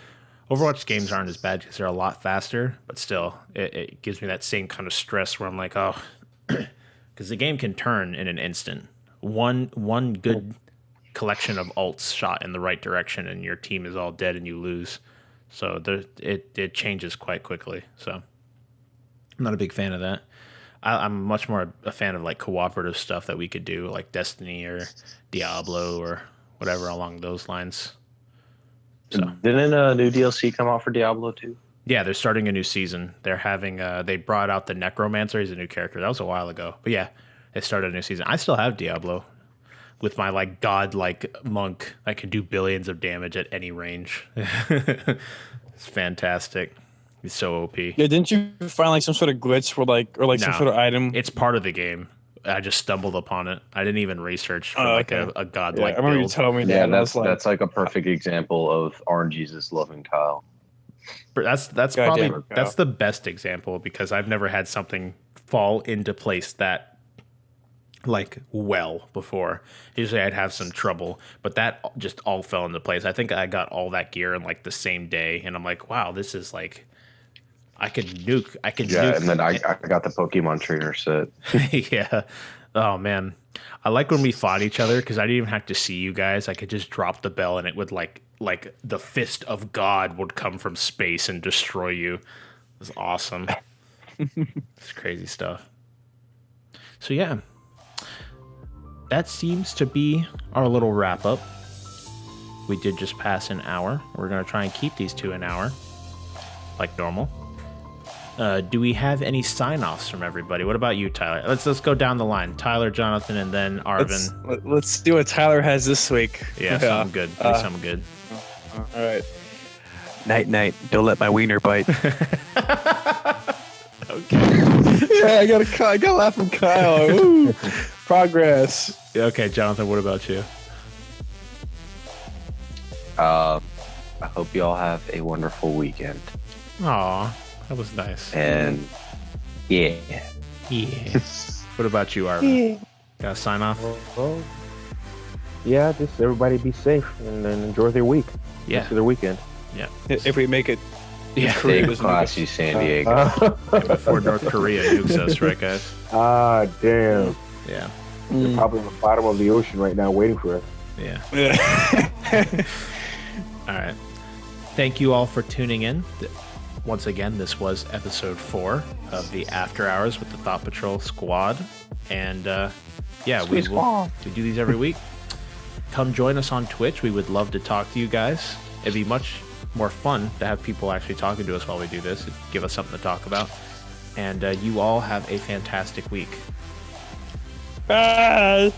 Overwatch games aren't as bad because they're a lot faster, but still, it gives me that same kind of stress where I'm like, oh, because the game can turn in an instant. One good collection of ults shot in the right direction, and your team is all dead, and you lose. So it changes quite quickly. So I'm not a big fan of that. I'm much more a fan of like cooperative stuff that we could do, like Destiny or Diablo or whatever along those lines. So didn't a new DLC come out for Diablo 2? Yeah, they're starting a new season. They're having they brought out the Necromancer. He's a new character. That was a while ago, but yeah, they started a new season. I still have Diablo with my like god-like monk. I can do billions of damage at any range. It's fantastic. He's so OP. Yeah, didn't you find like some sort of glitch or some sort of item? It's part of the game. I just stumbled upon it. I didn't even research for a godlike I remember build. you telling me that. Yeah, that's like a perfect example of RNGesus loving Kyle. That's probably that's the best example, because I've never had something fall into place that like well before. Usually I'd have some trouble, but that just all fell into place. I think I got all that gear in like the same day, and I'm like, wow, this is like I could nuke. Yeah, and then I got the Pokemon trainer set. Yeah. Oh man, I like when we fought each other because I didn't even have to see you guys. I could just drop the bell, and it would like the fist of God would come from space and destroy you. It was awesome. It's crazy stuff. So yeah, that seems to be our little wrap up. We did just pass an hour. We're gonna try and keep these to an hour, like normal. Do we have any sign-offs from everybody? What about you, Tyler? Let's go down the line. Tyler, Jonathan, and then Arvin. Let's see what Tyler has this week. Yeah, something good. Something good. All right. Night. Don't let my wiener bite. Okay. Yeah, I got to laugh from Kyle. Ooh, progress. Okay, Jonathan, what about you? I hope you all have a wonderful weekend. Aw, that was nice. And yeah. What about you, Arvin? Got to sign off? Well, yeah, just everybody be safe and enjoy their week. Yeah. Rest of their weekend. Yeah. If we make it. Yeah. Stay classy, San Diego. Before North Korea nukes us, right, guys? Ah, damn. Yeah. They're probably on the bottom of the ocean right now waiting for us. Yeah. All right. Thank you all for tuning in. Once again, this was episode 4 of the After Hours with the Thought Patrol Squad. And yeah, we do these every week. Come join us on Twitch. We would love to talk to you guys. It'd be much more fun to have people actually talking to us while we do this. It'd give us something to talk about. And you all have a fantastic week. Bye.